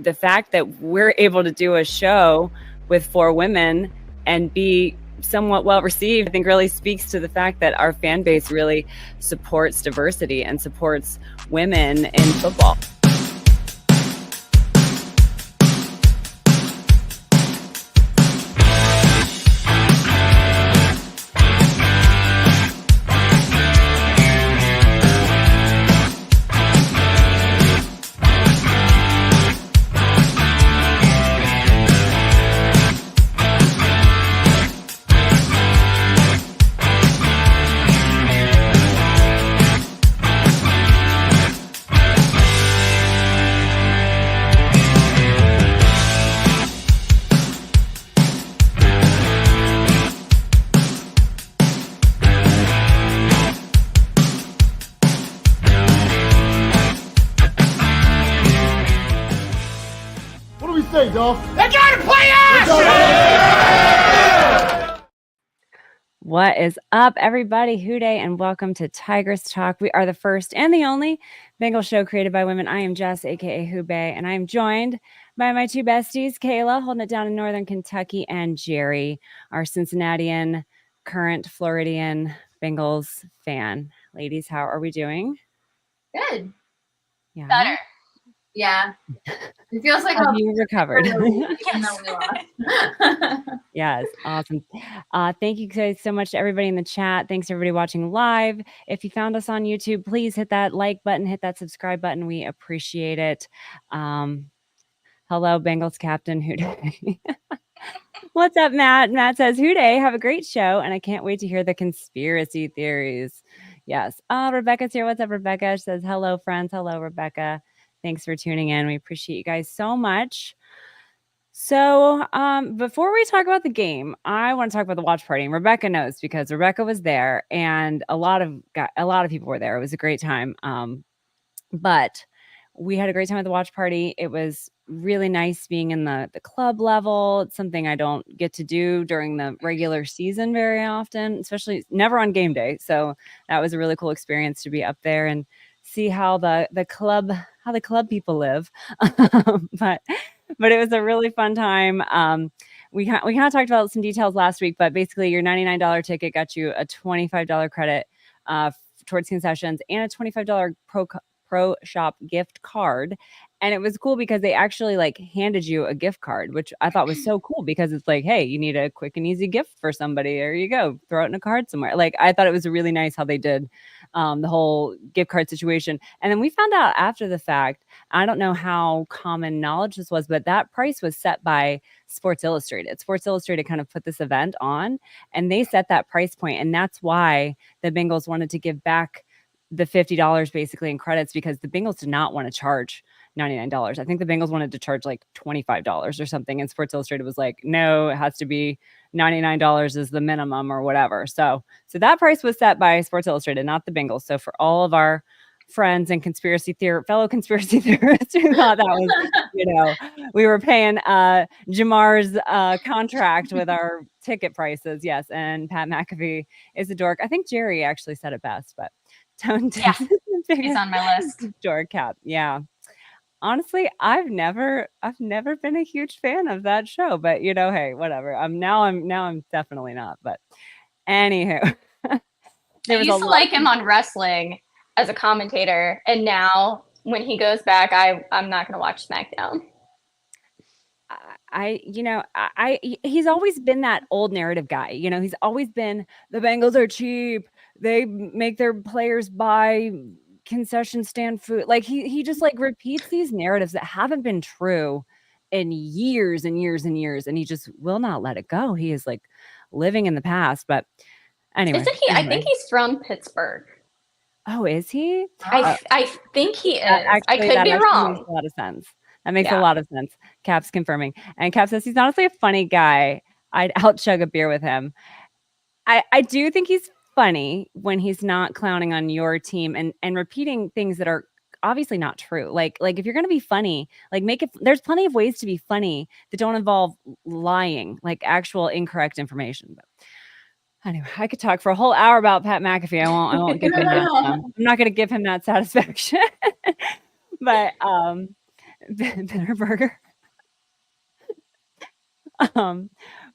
the fact that we're able to do a show with 4 women and be somewhat well received, I think really speaks to the fact that our fan base really supports diversity and supports women in football. They gotta play us! What is up, everybody? Hooday, and welcome to Tigress Talk. We are the first and the only Bengal show created by women. I am Jess, aka Hooday, and I am joined by my 2 besties, Kayla, holding it down in Northern Kentucky, and Jerry, our Cincinnatian, current Floridian Bengals fan. Ladies, how are we doing? Good. Yeah. Better. Yeah. It feels like you recovered. Yes. Yes, awesome. Thank you guys so much to everybody in the chat. Thanks to everybody watching live. If you found us on YouTube, please hit that like button, hit that subscribe button. We appreciate it. Hello, Bengals captain Hooday. What's up, Matt? Matt says, Hooday, have a great show, and I can't wait to hear the conspiracy theories. Yes. Rebecca's here. What's up, Rebecca? She says, hello, friends. Hello, Rebecca. Thanks for tuning in. We appreciate you guys so much. So before we talk about the game, I want to talk about the watch party. And Rebecca knows because Rebecca was there, and a lot of people were there. It was a great time. But we had a great time at the watch party. It was really nice being in the club level. It's something I don't get to do during the regular season very often, especially never on game day. So that was a really cool experience to be up there and see how the club people live. but it was a really fun time. We kind of talked about some details last week, but basically your $99 ticket got you a $25 credit towards concessions and a $25 Pro Shop gift card. And it was cool because they actually handed you a gift card, which I thought was so cool because it's like, hey, you need a quick and easy gift for somebody. There you go. Throw it in a card somewhere. I thought it was really nice how they did the whole gift card situation. And then we found out after the fact, I don't know how common knowledge this was, but that price was set by Sports Illustrated. Sports Illustrated kind of put this event on, and they set that price point. And that's why the Bengals wanted to give back the $50 basically in credits, because the Bengals did not want to charge $99. I think the Bengals wanted to charge $25 or something. And Sports Illustrated was like, no, it has to be $99 is the minimum or whatever. So that price was set by Sports Illustrated, not the Bengals. So for all of our friends and fellow conspiracy theorists who thought that was, we were paying Jamar's contract with our ticket prices. Yes. And Pat McAfee is a dork. I think Jerry actually said it best, but Yeah, he's on my list. Dork cap. Yeah. Honestly, I've never been a huge fan of that show, but hey, whatever. I'm definitely not. But anywho, I used to like him on wrestling as a commentator, and now when he goes back, I'm not gonna watch SmackDown. He's always been that old narrative guy. He's always been, the Bengals are cheap. They make their players buy concession stand food. He just repeats these narratives that haven't been true in years and years and years, and he just will not let it go. He is living in the past. But anyway, isn't he? I think he's from Pittsburgh. Oh, is he? I think he is. I could be wrong. Makes a lot of sense. That makes a lot of sense. Cap's confirming. And Cap says he's honestly a funny guy. I'd out-chug a beer with him. I do think he's funny when he's not clowning on your team and repeating things that are obviously not true. Like if you're going to be funny, make it, there's plenty of ways to be funny that don't involve lying, actual incorrect information. But anyway, I could talk for a whole hour about Pat McAfee. I won't give him that. I'm not going to give him that satisfaction. But Bitterburger.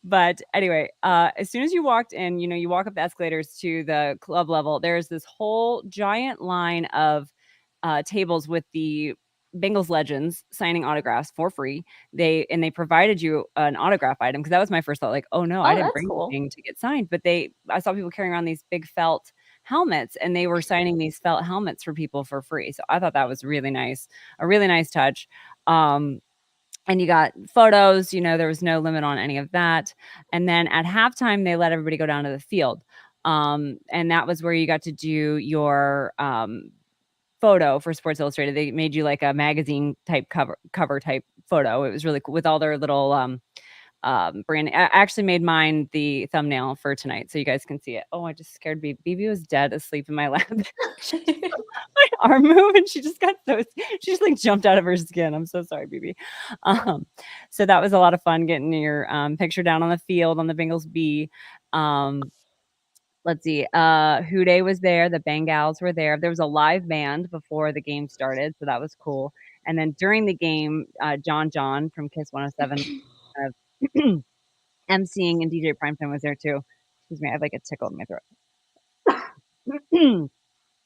But anyway, as soon as you walked in, you walk up the escalators to the club level, there's this whole giant line of tables with the Bengals legends signing autographs for free. They provided you an autograph item, because that was my first thought, like, oh no, I Oh, didn't that's bring cool. anything to get signed. But I saw people carrying around these big felt helmets, and they were signing these felt helmets for people for free. So I thought that was really nice, a really nice touch. And you got photos, there was no limit on any of that. And then at halftime, they let everybody go down to the field. And that was where you got to do your photo for Sports Illustrated. They made you like a magazine type cover type photo. It was really cool with all their little branding. I actually made mine the thumbnail for tonight, so you guys can see it. Oh, I just scared BB. BB was dead asleep in my lap. My arm moved, and she just like jumped out of her skin. I'm so sorry, BB. So that was a lot of fun getting your picture down on the field on the Bengals B. Let's see. Houday was there. The Bengals were there. There was a live band before the game started, so that was cool. And then during the game, John from Kiss 107 emceeing, and DJ Primetime was there too. Excuse me, I have like a tickle in my throat.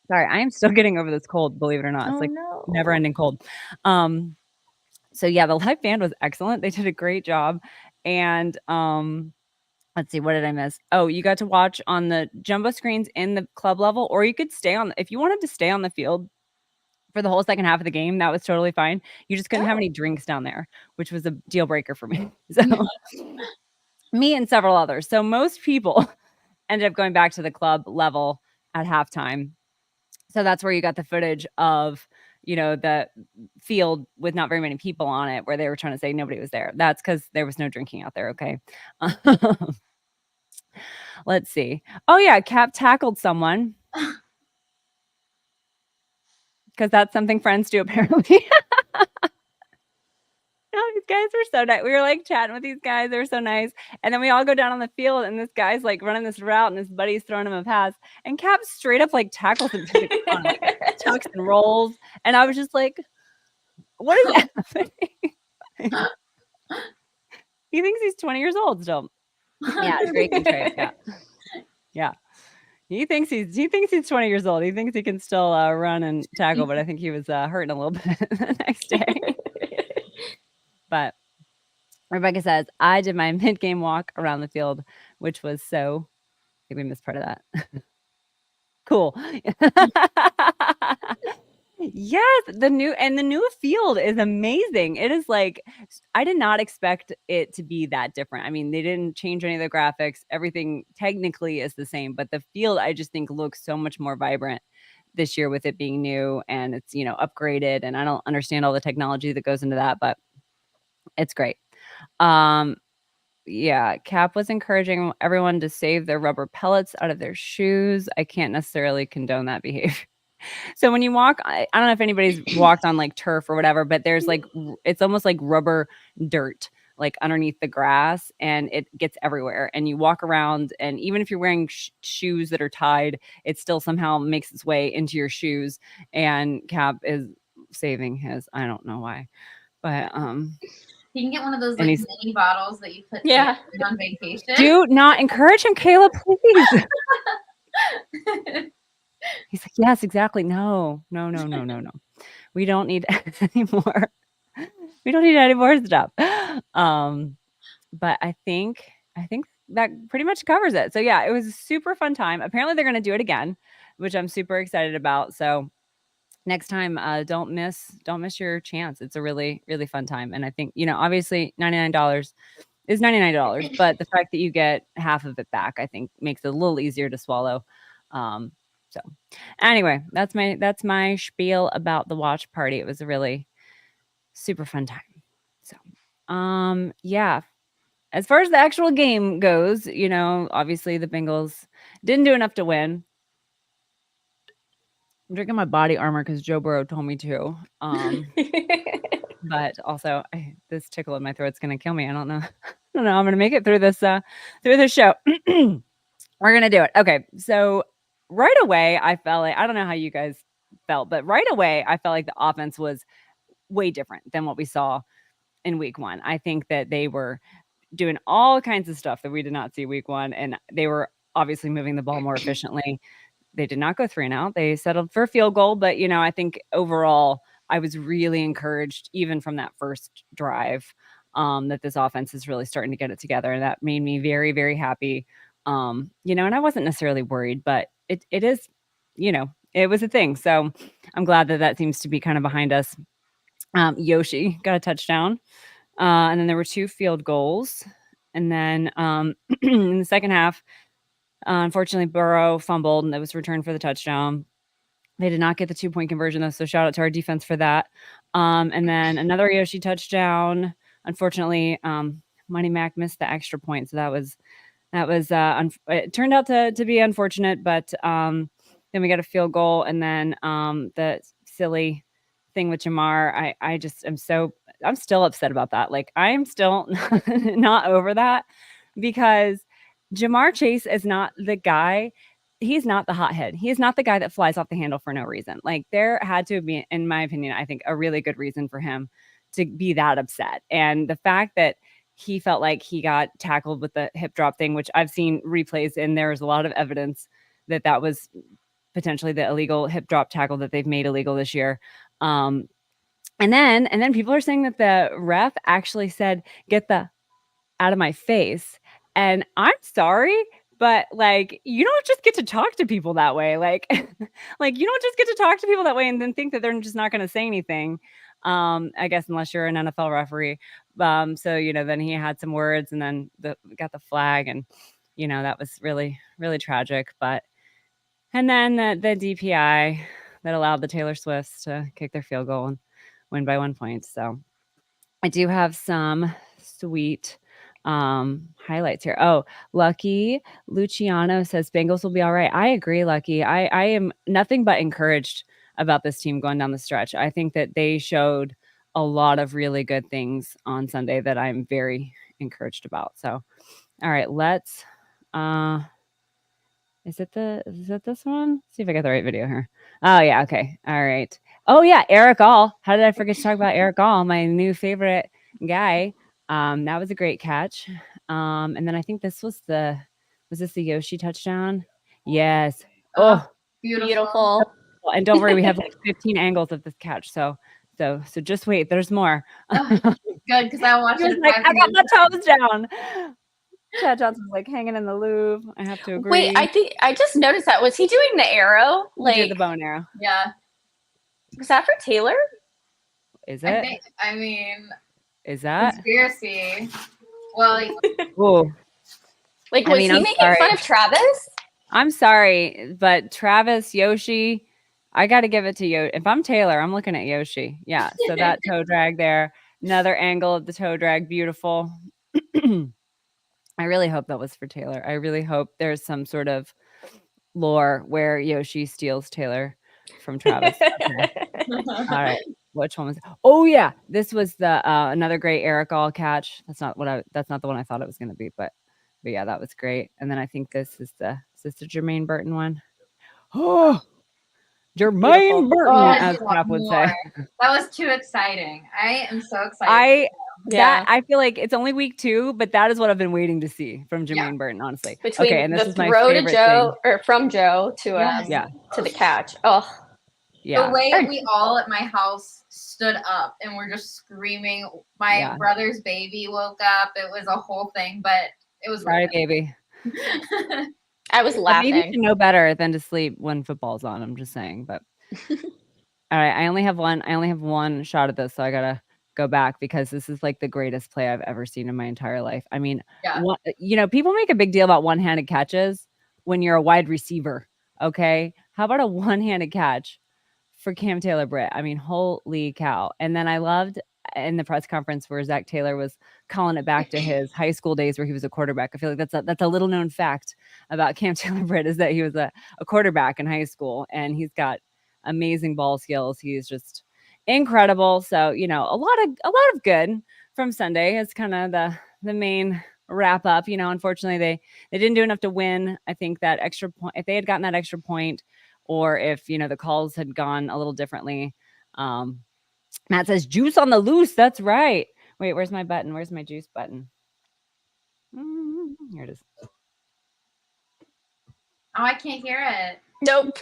Sorry, I am still getting over this cold, believe it or not. It's like never ending cold. So yeah, the live band was excellent. They did a great job. And let's see, what did I miss? Oh, you got to watch on the jumbo screens in the club level, or you could stay on, if you wanted to stay on the field for the whole second half of the game, that was totally fine. You just couldn't have any drinks down there, which was a deal breaker for me. So me and several others. So most people ended up going back to the club level at halftime. So that's where you got the footage of, the field with not very many people on it, where they were trying to say nobody was there. That's because there was no drinking out there. Okay. Let's see. Oh yeah, Cap tackled someone. Because that's something friends do, apparently. Oh, these guys were so nice. We were like chatting with these guys. They were so nice. And then we all go down on the field, and this guy's like running this route, and his buddy's throwing him a pass. And Cap straight up like tackles him to the ground, like tucks and rolls. And I was just like, what is happening? He thinks he's 20 years old still. Yeah, Drake and Trey. Yeah. Yeah. He thinks he's 20 years old. He thinks he can still run and tackle, but I think he was hurting a little bit the next day. But Rebecca says, I did my mid-game walk around the field, which was so, I think we missed part of that. Cool. Yes, the new field is amazing. It is like, I did not expect it to be that different. I mean, they didn't change any of the graphics. Everything technically is the same, but the field, I just think, looks so much more vibrant this year with it being new, and it's, upgraded. And I don't understand all the technology that goes into that, but it's great. Yeah, Cap was encouraging everyone to save their rubber pellets out of their shoes. I can't necessarily condone that behavior. So when you walk, I don't know if anybody's walked on like turf or whatever, but there's like, it's almost like rubber dirt, like underneath the grass, and it gets everywhere. And you walk around, and even if you're wearing shoes that are tied, it still somehow makes its way into your shoes. And Cap is saving his, I don't know why, but you can get one of those like mini bottles that you put on vacation. Do not encourage him, Kayla, please. He's like, yes, exactly. No. We don't need any more. We don't need any more stuff. But I think that pretty much covers it. So yeah, it was a super fun time. Apparently they're going to do it again, which I'm super excited about. So next time, don't miss your chance. It's a really, really fun time. And I think, obviously $99 is $99, but the fact that you get half of it back, I think makes it a little easier to swallow. So anyway, that's my spiel about the watch party. It was a really super fun time. So, yeah, as far as the actual game goes, obviously the Bengals didn't do enough to win. I'm drinking my body armor because Joe Burrow told me to. But also, this tickle in my throat's gonna kill me. I don't know. I'm gonna make it through this show. We're gonna do it. Okay, so right away, I felt like, I don't know how you guys felt, but right away, I felt like the offense was way different than what we saw in week 1. I think that they were doing all kinds of stuff that we did not see week 1, and they were obviously moving the ball more efficiently. They did not go 3 and out. They settled for a field goal, but I think overall I was really encouraged even from that first drive that this offense is really starting to get it together, and that made me very, very happy. And I wasn't necessarily worried, but it is, it was a thing. So I'm glad that seems to be kind of behind us. Yoshi got a touchdown. And then there were 2 field goals. And then in the second half, unfortunately, Burrow fumbled and it was returned for the touchdown. They did not get the 2-point conversion, though, so shout out to our defense for that. And then another Yoshi touchdown. Unfortunately, Money Mac missed the extra point, so that was it turned out to be unfortunate, but then we got a field goal, and then the silly thing with Jamar, I just I'm still upset about that. Like, I'm still not over that, because Jamar Chase is not the guy. He's not the hothead. He is not the guy that flies off the handle for no reason. Like, there had to be, in my opinion, I think, a really good reason for him to be that upset. And the fact that he felt like he got tackled with the hip drop thing, which I've seen replays, and there was a lot of evidence that was potentially the illegal hip drop tackle that they've made illegal this year. And then people are saying that the ref actually said, "Get the out of my face." And I'm sorry, but like, you don't just get to talk to people that way. Like, like, you don't just get to talk to people that way and then think that they're just not going to say anything. I guess unless you're an NFL referee. So, then he had some words, and then got the flag, and, that was really, really tragic. And then the DPI that allowed the Taylor Swifts to kick their field goal and win by 1 point. So I do have some sweet highlights here. Oh, Lucky Luciano says Bengals will be all right. I agree, Lucky. I am nothing but encouraged about this team going down the stretch. I think that they showed a lot of really good things on Sunday that I'm very encouraged about. So, all right, let's is it this one? See if I got the right video here. Oh yeah, okay. All right. Oh yeah, Eric All. How did I forget to talk about Eric All, my new favorite guy? That was a great catch. And then I think this was this the Yoshi touchdown? Yes. Oh, beautiful. And don't worry, we have like 15 angles of this catch. So just wait. There's more. Oh, good, because I watched it. Like, I got my toes down. Chad Johnson's like hanging in the Louvre. I have to agree. Wait, I think I just noticed that. Was he doing the arrow? Like, he did the bow and arrow. Yeah. Was that for Taylor? Is it? I mean, is that conspiracy? Well, like, was he making fun of Travis? I'm sorry, but Travis, Yoshi, I got to give it to Yoshi. If I'm Taylor, I'm looking at Yoshi. Yeah. So that toe drag there, another angle of the toe drag, beautiful. I really hope that was for Taylor. I really hope there's some sort of lore where Yoshi steals Taylor from Travis. Okay. All right. Which one was? Oh yeah, this was the another great Eric All catch. That's not the one I thought it was going to be, but yeah, that was great. And then I think this is the Jermaine Burton one. Oh, Jermaine Burton, as Cap would say. That was too exciting. I am so excited. I feel like it's only week 2, but that is what I've been waiting to see from Jermaine Burton, honestly. Between and this is my throw to Joe, or from Joe to to the catch. Oh, yeah. The way we all at my house stood up and were just screaming. My brother's baby woke up. It was a whole thing, but it was right, baby. I was laughing. Maybe to know better than to sleep when football's on. I'm just saying, but all right. I only have one shot at this, so I gotta go back because this is like the greatest play I've ever seen in my entire life. I mean, people make a big deal about one-handed catches when you're a wide receiver. Okay, how about a one-handed catch for Cam Taylor-Britt? I mean, holy cow! And then I loved in the press conference where Zach Taylor was calling it back to his high school days where he was a quarterback. I feel like that's a little known fact about Cam Taylor-Britt, is that he was a quarterback in high school, and he's got amazing ball skills. He's just incredible. So, a lot of good from Sunday is kind of the main wrap up. Unfortunately they didn't do enough to win. I think that extra point, if they had gotten that extra point, or if, the calls had gone a little differently, Matt says juice on the loose. That's right. Wait, where's my button? Where's my juice button? Here it is. Oh, I can't hear it. Nope.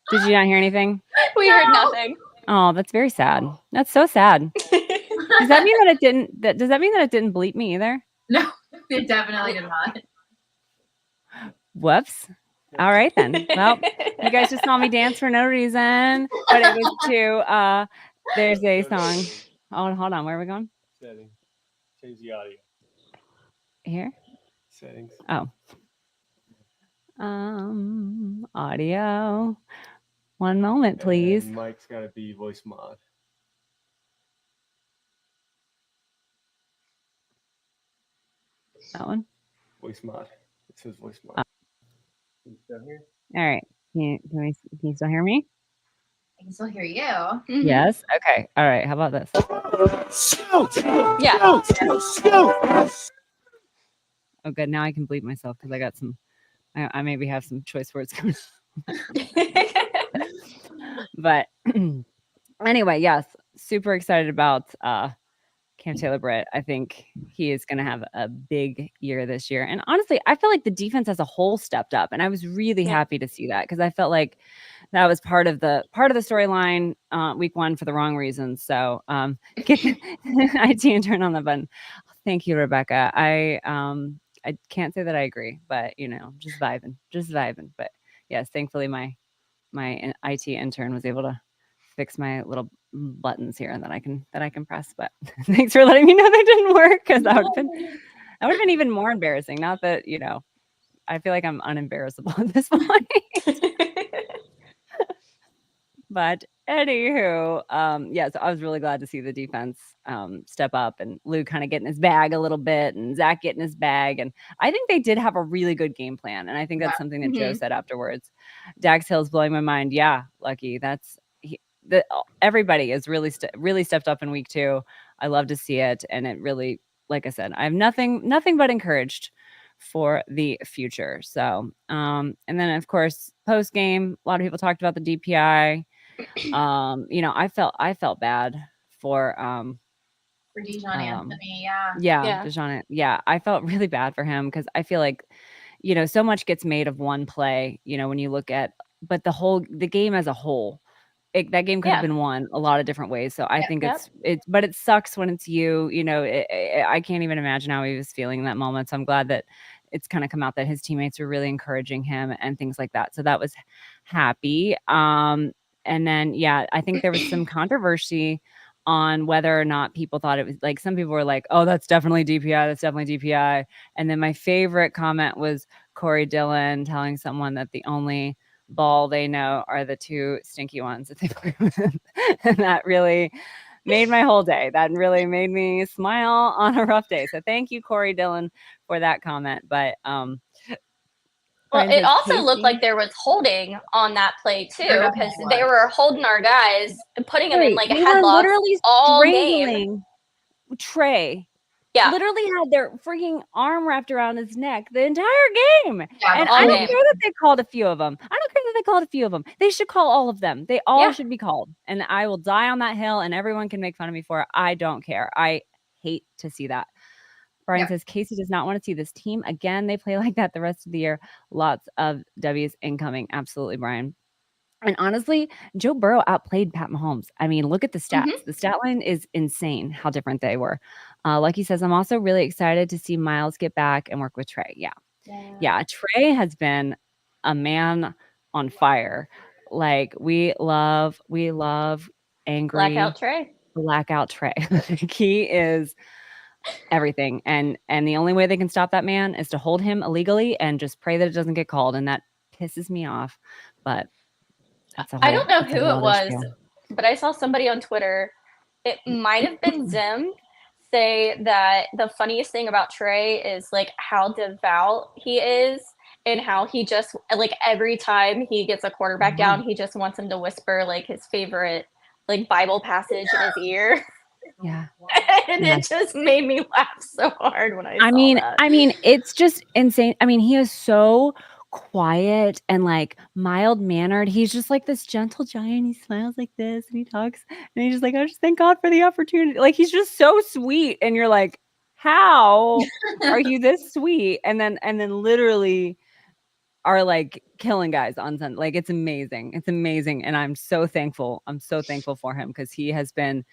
Did you not hear anything? We heard nothing. Oh, that's very sad. That's so sad. Does that mean that it didn't? Does that mean that it didn't bleep me either? No, it definitely did not. Whoops. All right then. Well, you guys just saw me dance for no reason, but it was to there's a song. Oh, hold on. Where are we going? Settings. Change the audio. Here. Settings. Oh. Audio. One moment, please. And Mike's got to be voice mod. That one. Voice mod. It says voice mod. Can you still hear? All right. Can you still hear me? I can still hear you. Mm-hmm. Yes. Okay. All right. How about this? Yeah. Oh, good. Now I can bleep myself because I got some. I maybe have some choice words coming. But anyway, yes, super excited about Cam Taylor-Britt. I think he is going to have a big year this year. And honestly, I feel like the defense as a whole stepped up, and I was really happy to see that because I felt like that was part of the storyline week one for the wrong reasons. So get the IT intern on the button. Thank you, Rebecca. I can't say that I agree, but just vibing. But yes, thankfully my IT intern was able to fix my little buttons here and that I can press. But thanks for letting me know they didn't work because that would have been even more embarrassing. Not that I feel like I'm unembarrassable at this point. But anywho, so I was really glad to see the defense step up and Lou kind of get in his bag a little bit and Zach get in his bag. And I think they did have a really good game plan. And I think that's something that Joe said afterwards. Dax Hill's blowing my mind. Yeah, Lucky. Everybody has really stepped up in week 2. I love to see it. And it really, like I said, I have nothing but encouraged for the future. So, and then of course, post game, a lot of people talked about the DPI. I felt bad for Dijon Anthony, Dijon, I felt really bad for him because I feel like so much gets made of one play, when you look at, but the game as a whole, that game could have been won a lot of different ways. So I think but it sucks when it's you. I can't even imagine how he was feeling in that moment. So I'm glad that it's kind of come out that his teammates were really encouraging him and things like that. So that was happy. And then, I think there was some controversy on whether or not people thought it was like, some people were like, oh, that's definitely DPI. That's definitely DPI. And then my favorite comment was Corey Dillon telling someone that the only ball they know are the 2 stinky ones that they play with. And that really made my whole day. That really made me smile on a rough day. So thank you, Corey Dillon, for that comment. But well, it also looked like there was holding on that play too, because they were holding our guys and putting them in like a headlock literally all game. Trey. Yeah, literally had their freaking arm wrapped around his neck the entire game. Yeah, and I don't care that they called a few of them. They should call all of them. They all should be called. And I will die on that hill and everyone can make fun of me for it. I don't care. I hate to see that. Brian says Casey does not want to see this team again. They play like that the rest of the year. Lots of W's incoming. Absolutely, Brian. And honestly, Joe Burrow outplayed Pat Mahomes. I mean, look at the stats. The stat line is insane how different they were. Lucky says, I'm also really excited to see Miles get back and work with Trey. Yeah. Trey has been a man on fire. Like we love angry blackout Trey. He is everything. And the only way they can stop that man is to hold him illegally and just pray that it doesn't get called. And that pisses me off. But I don't know who it was, but I saw somebody on Twitter, it might have been Zim, say that the funniest thing about Trey is like how devout he is and how he just like every time he gets a quarterback down, he just wants him to whisper like his favorite like Bible passage in his ear. Yeah. And it just made me laugh so hard when I saw that. I mean, it's just insane. I mean, he is so quiet and like mild mannered. He's just like this gentle giant. He smiles like this and he talks and he's just like, I just thank God for the opportunity. Like he's just so sweet. And you're like, how are you this sweet? And then literally are like killing guys on Sunday. Like it's amazing. It's amazing. And I'm so thankful. I'm so thankful for him because he has been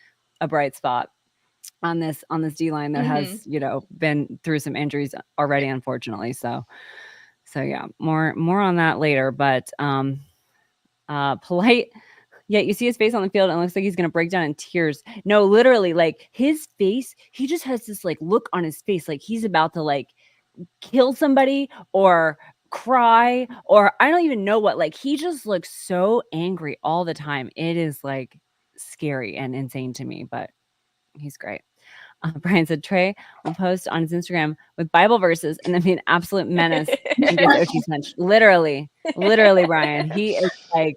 a bright spot on this D line that has, you know, been through some injuries already, unfortunately. So yeah, more on that later. But Polite, yeah, you see his face on the field and it looks like he's gonna break down in tears. No, literally, like his face, he just has this like look on his face, like he's about to like kill somebody or cry or I don't even know what. Like he just looks so angry all the time. It is like scary and insane to me, but he's great. Brian said Trey will post on his Instagram with Bible verses and then be an absolute menace and gets OT's punch. Literally, Brian. He is like,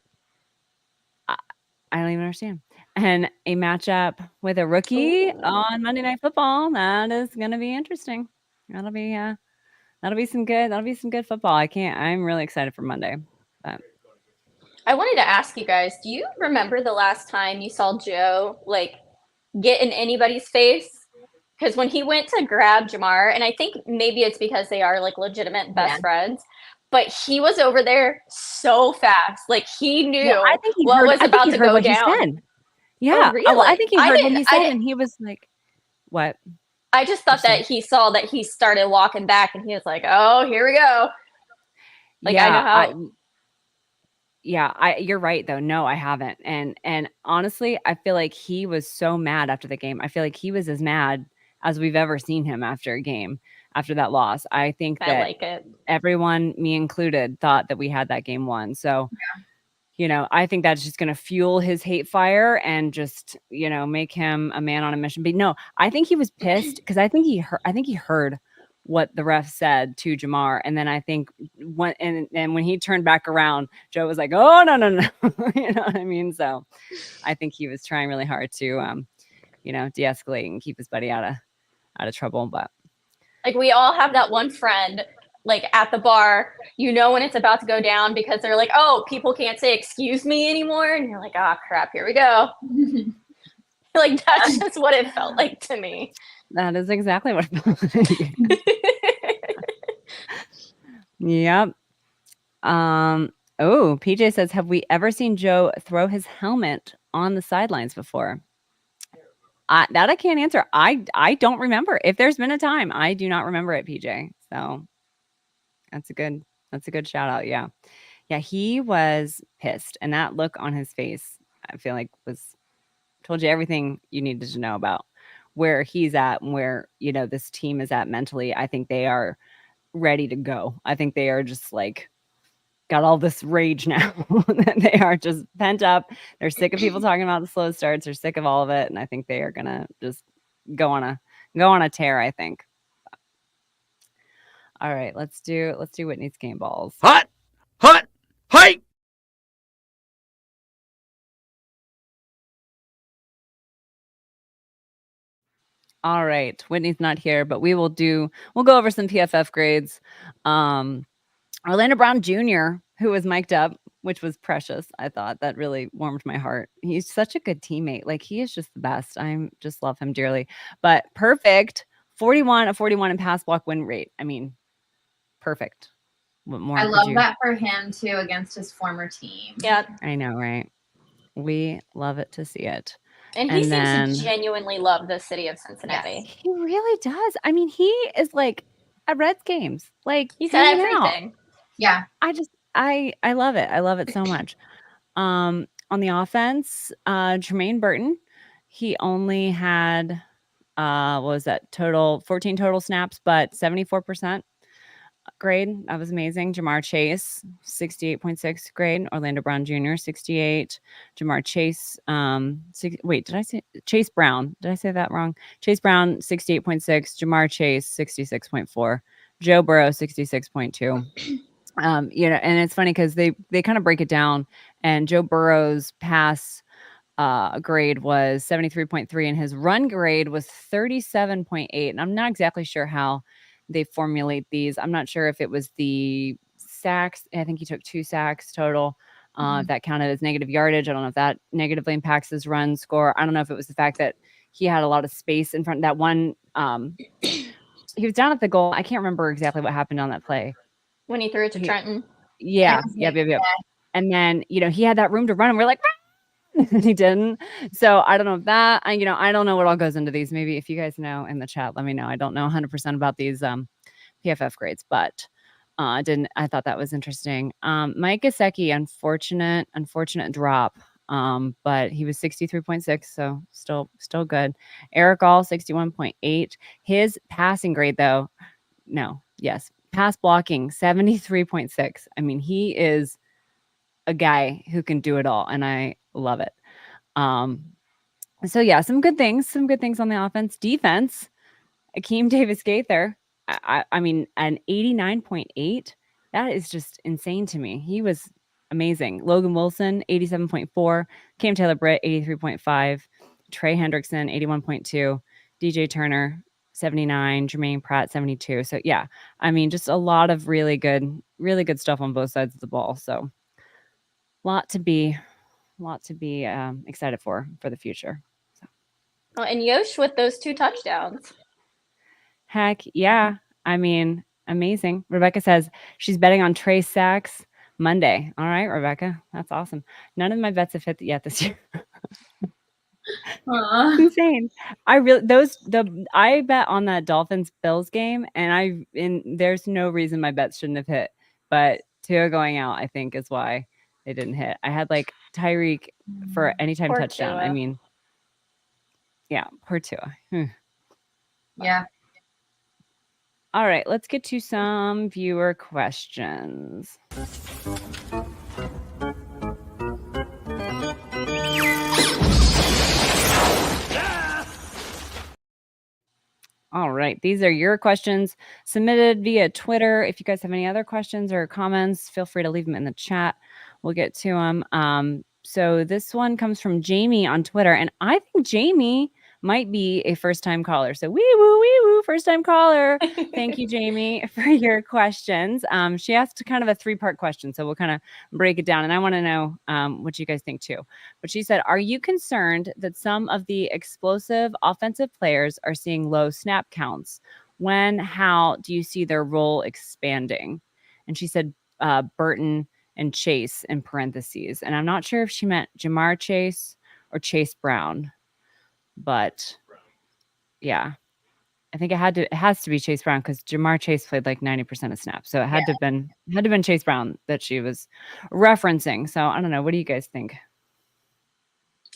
I don't even understand. And a matchup with a rookie on Monday Night Football. That is going to be interesting. That'll be some good football. I'm really excited for Monday. But I wanted to ask you guys, do you remember the last time you saw Joe like get in anybody's face? Because when he went to grab Jamar, and I think maybe it's because they are like legitimate best friends, but he was over there so fast. Like he knew what was about to go down. Yeah. Oh, really? Well, I think he heard what he said and he was like, what? I just thought that he saw that he started walking back and he was like, oh, here we go. Like, yeah, I know how. You're right though. No, I haven't. And honestly, I feel like he was so mad after the game. I feel like he was as mad as we've ever seen him after a game, after that loss. I think that everyone, me included, thought that we had that game won. So, you know, I think that's just going to fuel his hate fire and just, you know, make him a man on a mission. But no, I think he was pissed because I think he heard what the ref said to Jamar. And then I think when he turned back around, Joe was like, oh, no. You know what I mean? So I think he was trying really hard to, you know, de-escalate and keep his buddy out of trouble. But like we all have that one friend like at the bar, you know, when it's about to go down because they're like, oh, people can't say excuse me anymore. And you're like, oh crap, here we go. Like that's just what it felt like to me. That is exactly what it felt like. Yep. Oh, PJ says, have we ever seen Joe throw his helmet on the sidelines before? That I can't answer. I don't remember. If there's been a time, I do not remember it, PJ. So that's a good shout out. Yeah. Yeah, he was pissed. And that look on his face, I feel like told you everything you needed to know about where he's at and where, you know, this team is at mentally. I think they are ready to go. I think they are just like got all this rage now that they are just pent up. They're sick of people talking about the slow starts. They're sick of all of it. And I think they are going to just go on a tear, I think. All right, let's do Whitney's game balls. Hot. Hey. All right, Whitney's not here, but we'll go over some PFF grades. Orlando Brown Jr., who was mic'd up, which was precious. I thought that really warmed my heart. He's such a good teammate. Like he is just the best. I just love him dearly. But perfect 41 in pass block win rate. I mean, perfect. What more? I love that for him too against his former team. Yeah, I know, right? We love it to see it. And he seems to genuinely love the city of Cincinnati. Yes, he really does. I mean, he is like at Reds games. Like he's at everything. Yeah. I love it. I love it so much. On the offense, Jermaine Burton, he only had what was that total 14 total snaps, but 74% grade. That was amazing. Jamar Chase, 68.6 grade. Orlando Brown Jr., 68. Jamar Chase, did I say Chase Brown? Did I say that wrong? Chase Brown, 68.6. Jamar Chase, 66.4. Joe Burrow, 66.2. You know, and it's funny because they kind of break it down, and Joe Burrow's pass grade was 73.3 and his run grade was 37.8. And I'm not exactly sure how they formulate these. I'm not sure if it was the sacks. I think he took 2 sacks total. That counted as negative yardage. I don't know if that negatively impacts his run score. I don't know if it was the fact that he had a lot of space in front. That one, he was down at the goal. I can't remember exactly what happened on that play. When he threw it to Trenton. Yeah. Yep. And then, he had that room to run, and we're like, he didn't. So I don't know if that, I don't know what all goes into these. Maybe if you guys know in the chat, let me know. I don't know 100% about these PFF grades, but I thought that was interesting. Mike Gesicki, unfortunate drop. But he was 63.6, so still good. Eric All, 61.8. His passing grade though, pass blocking, 73.6. I mean, he is a guy who can do it all, and I love it. So yeah, some good things on the offense. Defense, Akeem Davis Gaither, I mean, an 89.8. That is just insane to me. He was amazing. Logan Wilson, 87.4. Cam Taylor Britt, 83.5. Trey Hendrickson, 81.2. DJ Turner, 79. Jermaine Pratt, 72. So yeah, I mean, just a lot of really good stuff on both sides of the ball. So lot to be excited for the future. So. Oh, and Yosh with those 2 touchdowns. Heck yeah. I mean, amazing. Rebecca says she's betting on Trey sacks Monday. All right, Rebecca. That's awesome. None of my bets have hit yet this year. Insane. I bet on that Dolphins Bills game, and there's no reason my bets shouldn't have hit. But Tua going out, I think, is why they didn't hit. I had like Tyreek for anytime Poor touchdown. Tua. I mean, yeah, poor Tua. Yeah. All right, let's get to some viewer questions. All right, these are your questions submitted via Twitter. If you guys have any other questions or comments, feel free to leave them in the chat. We'll get to them. So this one comes from Jamie on Twitter, and I think Jamie might be a first-time caller. So wee woo, first-time caller. Thank you, Jamie, for your questions. She asked kind of a 3-part question, so we'll kind of break it down, and I want to know what you guys think too. But she said, are you concerned that some of the explosive offensive players are seeing low snap counts? How do you see their role expanding? And she said Burton and Chase in parentheses. And I'm not sure if she meant Jamar Chase or Chase Brown. But yeah, I think it has to be Chase Brown, because Jamar Chase played like 90% of snaps. So it had to have been Chase Brown that she was referencing. So I don't know. What do you guys think?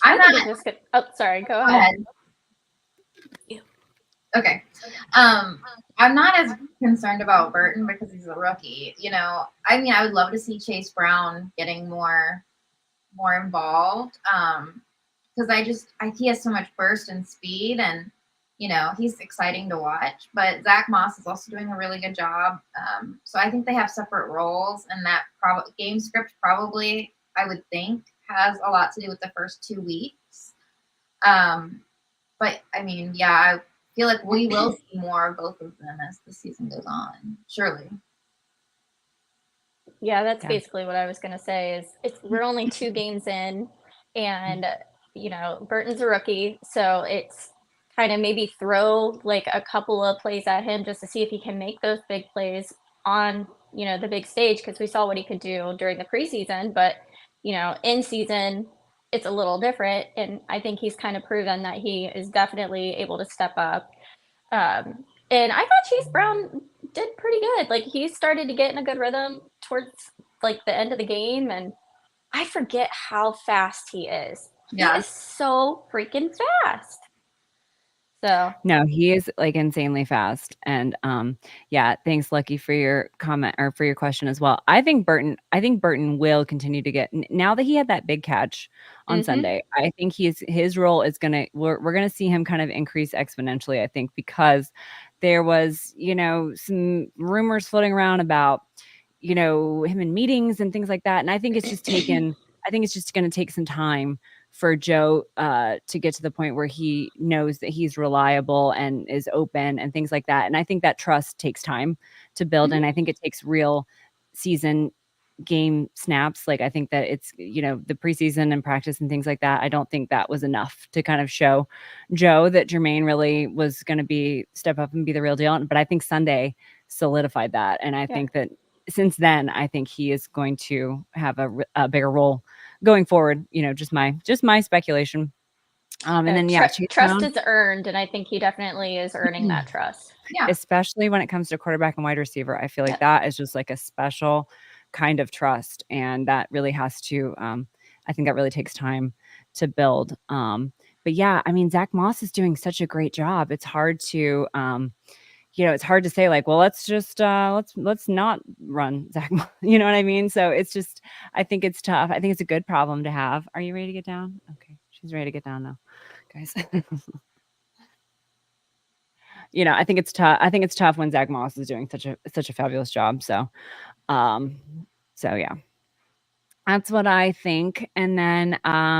I'm not just good. Oh, sorry. Go ahead. Okay. I'm not as concerned about Burton because he's a rookie. I mean, I would love to see Chase Brown getting more involved. Because he has so much burst and speed, and he's exciting to watch. But Zach Moss is also doing a really good job. So I think they have separate roles, and that game script probably, I would think, has a lot to do with the first 2 weeks. But I mean, yeah, I feel like we will see more of both of them as the season goes on. Surely. Yeah, that's basically what I was going to say. We're only 2 games in, and Burton's a rookie, so it's kind of maybe throw like a couple of plays at him just to see if he can make those big plays on the big stage, because we saw what he could do during the preseason. But in season, it's a little different, and I think he's kind of proven that he is definitely able to step up. And I thought Chase Brown did pretty good. Like, he started to get in a good rhythm towards like the end of the game, and I forget how fast he is. Yeah. He is so freaking fast. So no, he is like insanely fast. And yeah, thanks, Lucky, for your comment or for your question as well. I think Burton will continue to get, now that he had that big catch on Sunday. I think his role is we're gonna see him kind of increase exponentially, I think, because there was some rumors floating around about him in meetings and things like that. And I think it's just going to take some time for Joe to get to the point where he knows that he's reliable and is open and things like that. And I think that trust takes time to build. And I think it takes real season game snaps. Like I think that it's, the preseason and practice and things like that. I don't think that was enough to kind of show Joe that Jermaine really was going to step up and be the real deal. But I think Sunday solidified that. And I think that since then, I think he is going to have a bigger role going forward. Just my speculation. And then trust is earned, and I think he definitely is earning that trust. Yeah. Especially when it comes to quarterback and wide receiver. I feel like that is just like a special kind of trust, and that really has to I think that really takes time to build. But yeah, I mean, Zach Moss is doing such a great job. It's hard to it's hard to say like, well, let's just let's not run Zach Moss. You know what I mean? So it's just, I think it's tough. I think it's a good problem to have. Are you ready to get down? Okay, she's ready to get down now, guys. I think it's tough. I think it's tough when Zach Moss is doing such a fabulous job. So yeah, that's what I think. And then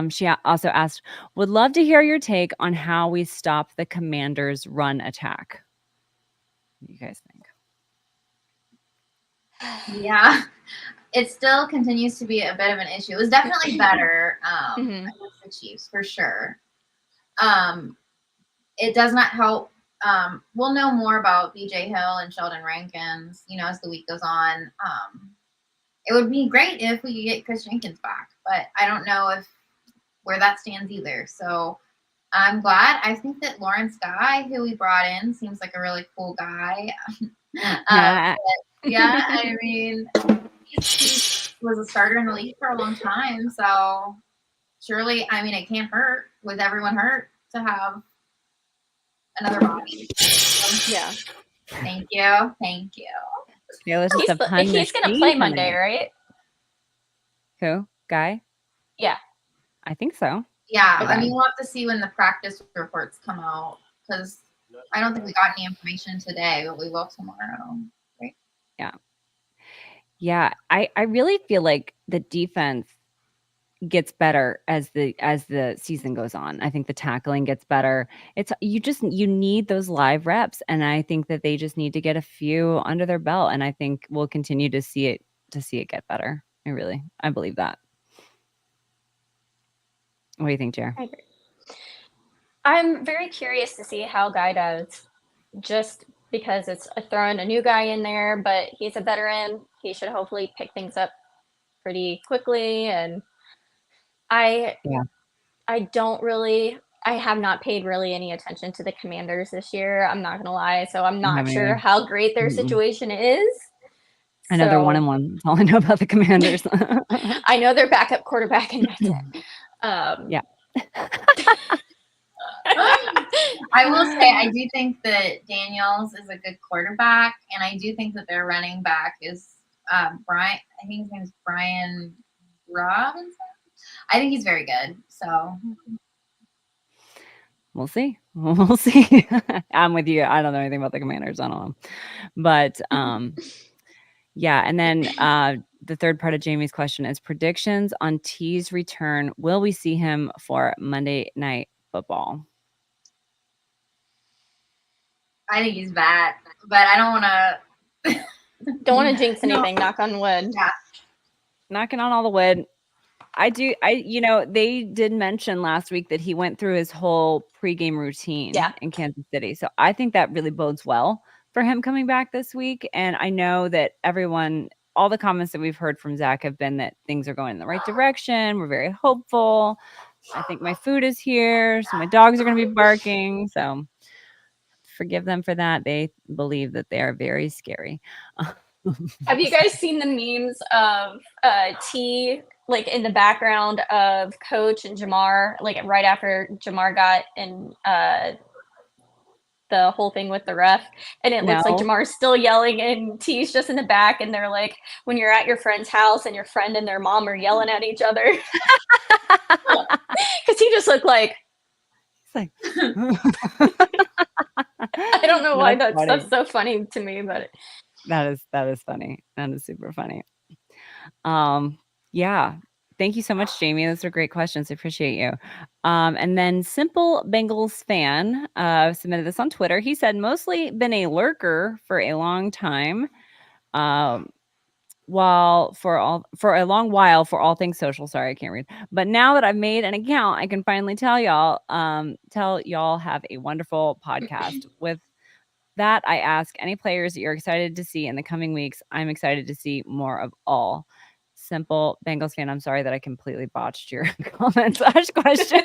she also asked, would love to hear your take on how we stop the Commanders' run attack. What do you guys think? Yeah, it still continues to be a bit of an issue. It was definitely better against the Chiefs for sure. It does not help. We'll know more about BJ Hill and Sheldon Rankins, as the week goes on. It would be great if we could get Chris Jenkins back, but I don't know where that stands either. So I'm glad. I think that Lawrence Guy, who we brought in, seems like a really cool guy. I mean, he was a starter in the league for a long time, so surely, I mean, it can't hurt with everyone hurt to have another body. Yeah. Thank you. Yeah, he's going to play Monday, right? Who? Guy? Yeah. I think so. Yeah. Okay. I mean, we'll have to see when the practice reports come out, because I don't think we got any information today, but we will tomorrow. Right? Yeah. Yeah. I really feel like the defense gets better as the season goes on. I think the tackling gets better. You need those live reps, and I think that they just need to get a few under their belt, and I think we'll continue to see it get better. I believe that. What do you think, Jer? I agree. I'm very curious to see how Guy does, just because it's throwing a new guy in there, but he's a veteran. He should hopefully pick things up pretty quickly, and I have not paid really any attention to the Commanders this year. I'm not gonna lie, so I'm not sure how great their situation is. I know they're 1-1. That's all I know about the Commanders. I know their backup quarterback, and that's it. Yeah. I will say I do think that Daniels is a good quarterback, and I do think that their running back is Brian. I think his name is Brian Robinson. I think he's very good. So we'll see. We'll see. I'm with you. I don't know anything about the Commanders. I don't know. But yeah. And then the third part of Jamie's question is predictions on T's return. Will we see him for Monday Night Football? I think he's back, but I don't want to jinx anything. Knock on wood. Yeah. Knocking on all the wood. They did mention last week that he went through his whole pregame routine in Kansas City. So I think that really bodes well for him coming back this week. And I know that all the comments that we've heard from Zach have been that things are going in the right direction. We're very hopeful. I think my food is here, so my dogs are going to be barking. So forgive them for that. They believe that they are very scary. Have you guys seen the memes of T, like in the background of Coach and Jamar, like right after Jamar got in the whole thing with the ref, and it looks like Jamar's still yelling and T's just in the back, and they're like, when you're at your friend's house and your friend and their mom are yelling at each other, because he just looked like, he's like I don't know why that's so funny to me, but that is funny. That is super funny. Yeah. Thank you so much, Jamie. Those are great questions. I appreciate you. And then Simple Bengals fan submitted this on Twitter. He said, mostly been a lurker for a long time. for a long while for all things social. Sorry, I can't read. But now that I've made an account, I can finally tell y'all have a wonderful podcast. With that, I ask any players that you're excited to see in the coming weeks. I'm excited to see more of all. Simple Bengals fan. I'm sorry that I completely botched your comment / question.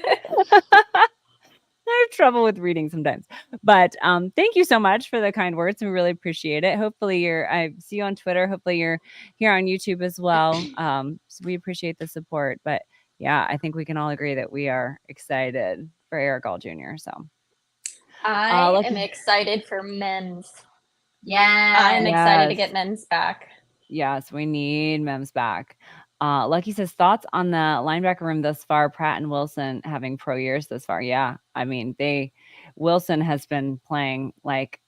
I have trouble with reading sometimes, but thank you so much for the kind words. We really appreciate it. Hopefully I see you on Twitter. Hopefully you're here on YouTube as well. So we appreciate the support, but yeah, I think we can all agree that we are excited for Eric All Jr. So I am excited for men's. Yeah, I'm excited to get men's back. Yes, we need Mems back. Lucky says thoughts on the linebacker room thus far. Pratt and Wilson having pro years thus far. Yeah, I mean Wilson has been playing like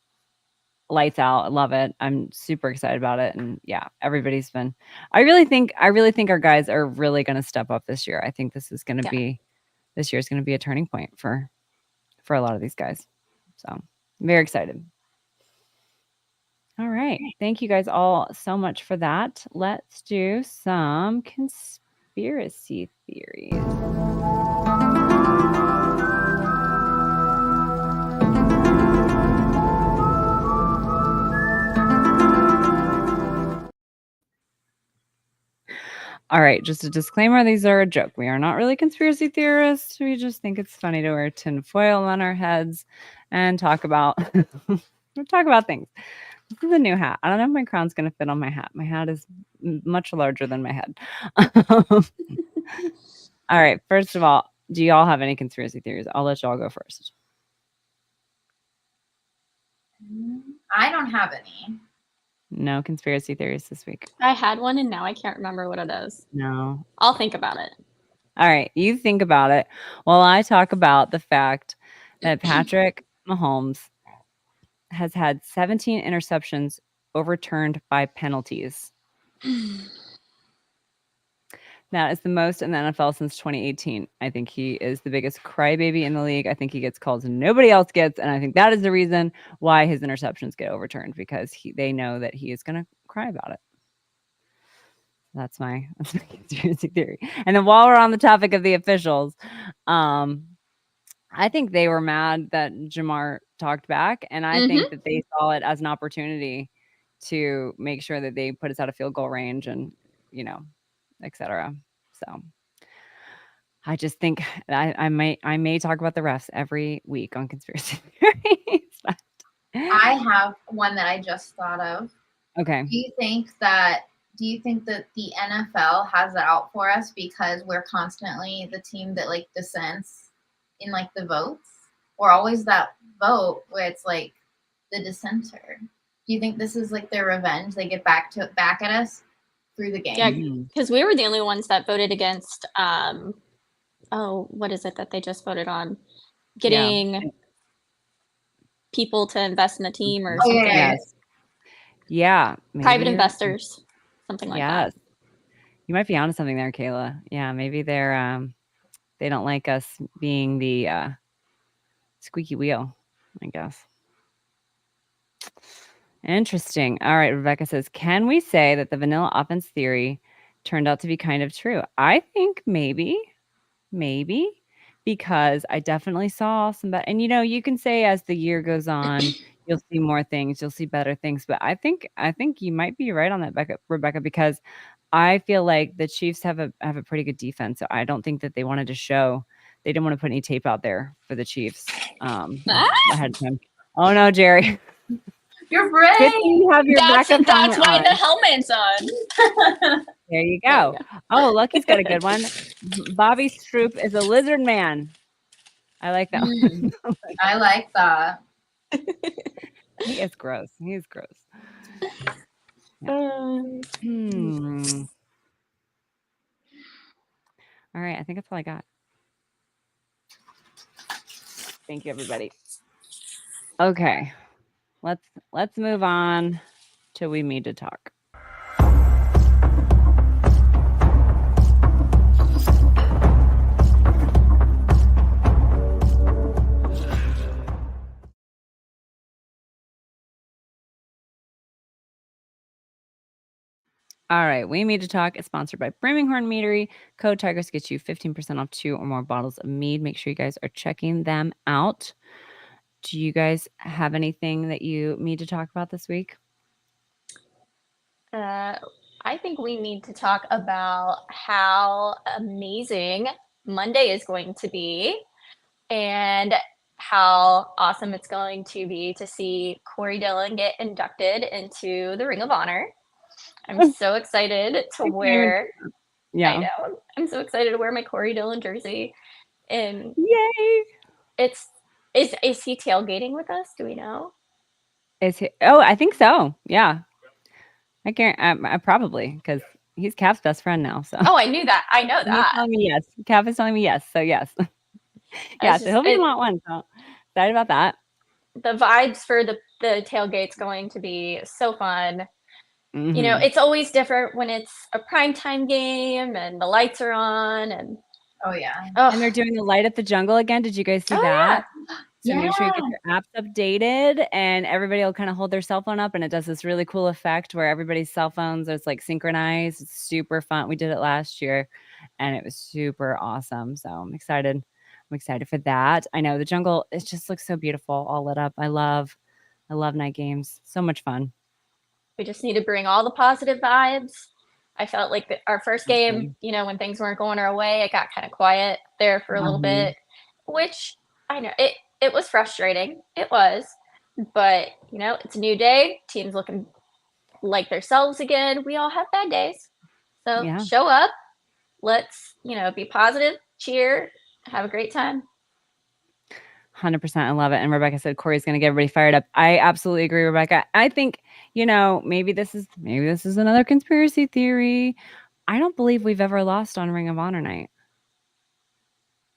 lights out. I love it. I'm super excited about it, and yeah, everybody's been. I really think our guys are really going to step up this year. I think this is going to be this year is going to be a turning point for a lot of these guys. So I'm very excited. All right. Thank you guys all so much for that. Let's do some conspiracy theories. All right, just a disclaimer, these are a joke. We are not really conspiracy theorists. We just think it's funny to wear tinfoil on our heads and talk about things. This is a new hat. I don't know if my crown's going to fit on my hat. My hat is much larger than my head. All right, first of all, do y'all have any conspiracy theories? I'll let y'all go first. I don't have any. No conspiracy theories this week. I had one and now I can't remember what it is. No. I'll think about it. All right, you think about it while I talk about the fact that Patrick Mahomes has had 17 interceptions overturned by penalties. That is the most in the NFL since 2018. I think he is the biggest crybaby in the league. I think he gets calls nobody else gets, and I think that is the reason why his interceptions get overturned, because they know that he is going to cry about it. That's my conspiracy theory. And then while we're on the topic of the officials, I think they were mad that Jamar talked back, and I think that they saw it as an opportunity to make sure that they put us out of field goal range and, etc. So I just think I may talk about the refs every week on conspiracy theories. I have one that I just thought of. Okay. Do you think that the NFL has it out for us because we're constantly the team that like dissents in like the votes? Or always that vote where it's like the dissenter? Do you think this is like their revenge? They get back at us through the game? Yeah, because we were the only ones that voted against what is it that they just voted on? Getting people to invest in a team or something. Yes. Yeah. Private investors. Something like that. You might be onto something there, Kayla. Yeah, maybe they don't like us being the squeaky wheel, I guess. Interesting. All right, Rebecca says, can we say that the vanilla offense theory turned out to be kind of true? I think maybe, because I definitely saw some better. And you can say as the year goes on, you'll see more things, you'll see better things. But I think you might be right on that, Rebecca, because I feel like the Chiefs have a pretty good defense. So I don't think that they wanted to show. They didn't want to put any tape out there for the Chiefs ahead of time. Oh no, Jerry. You're brave. You have your that's why on. the helmet's on. There you go. Oh, Lucky's got a good one. Bobby Stroop is a lizard man. I like that one. I like that. He is gross. Yeah. All right, I think that's all I got. Thank you, everybody. Okay. Let's move on to We Need to Talk. All right, We Mead to Talk is sponsored by Brimminghorn Meadery. Code Tigress gets you 15% off 2 or more bottles of mead. Make sure you guys are checking them out. Do you guys have anything that you need to talk about this week? I think we need to talk about how amazing Monday is going to be and how awesome it's going to be to see Corey Dillon get inducted into the Ring of Honor. I'm so excited to wear. Yeah, I know. I'm so excited to wear my Corey Dillon jersey. And yay! is he tailgating with us? Do we know? Is he? Oh, I think so. Yeah, I can't. I probably because he's Cap's best friend now. So. Oh, I knew that. I know He's that. telling me yes. Cap is telling me yes. So yes. Yeah. So he'll be in lot 1. So excited about that. The vibes for the tailgate's going to be so fun. Mm-hmm. You know, it's always different when it's a primetime game and the lights are on and oh yeah. And they're doing the Light Up the Jungle again. Did you guys see that? Yeah. So make sure you get your apps updated and everybody will kind of hold their cell phone up and it does this really cool effect where everybody's cell phones is like synchronized. It's super fun. We did it last year and it was super awesome. So I'm excited. I'm excited for that. I know the jungle, it just looks so beautiful, all lit up. I love night games. So much fun. We just need to bring all the positive vibes. I felt like our first game, you know, when things weren't going our way, it got kind of quiet there for a little bit, which I know it was frustrating. It was, but you know, it's a new day. Team's looking like themselves again. We all have bad days, so show up. Let's, you know, be positive, cheer, have a great time. 100%. I love it. And Rebecca said Corey's going to get everybody fired up. I absolutely agree, Rebecca. I think, you know, maybe this is another conspiracy theory. I don't believe we've ever lost on Ring of Honor night.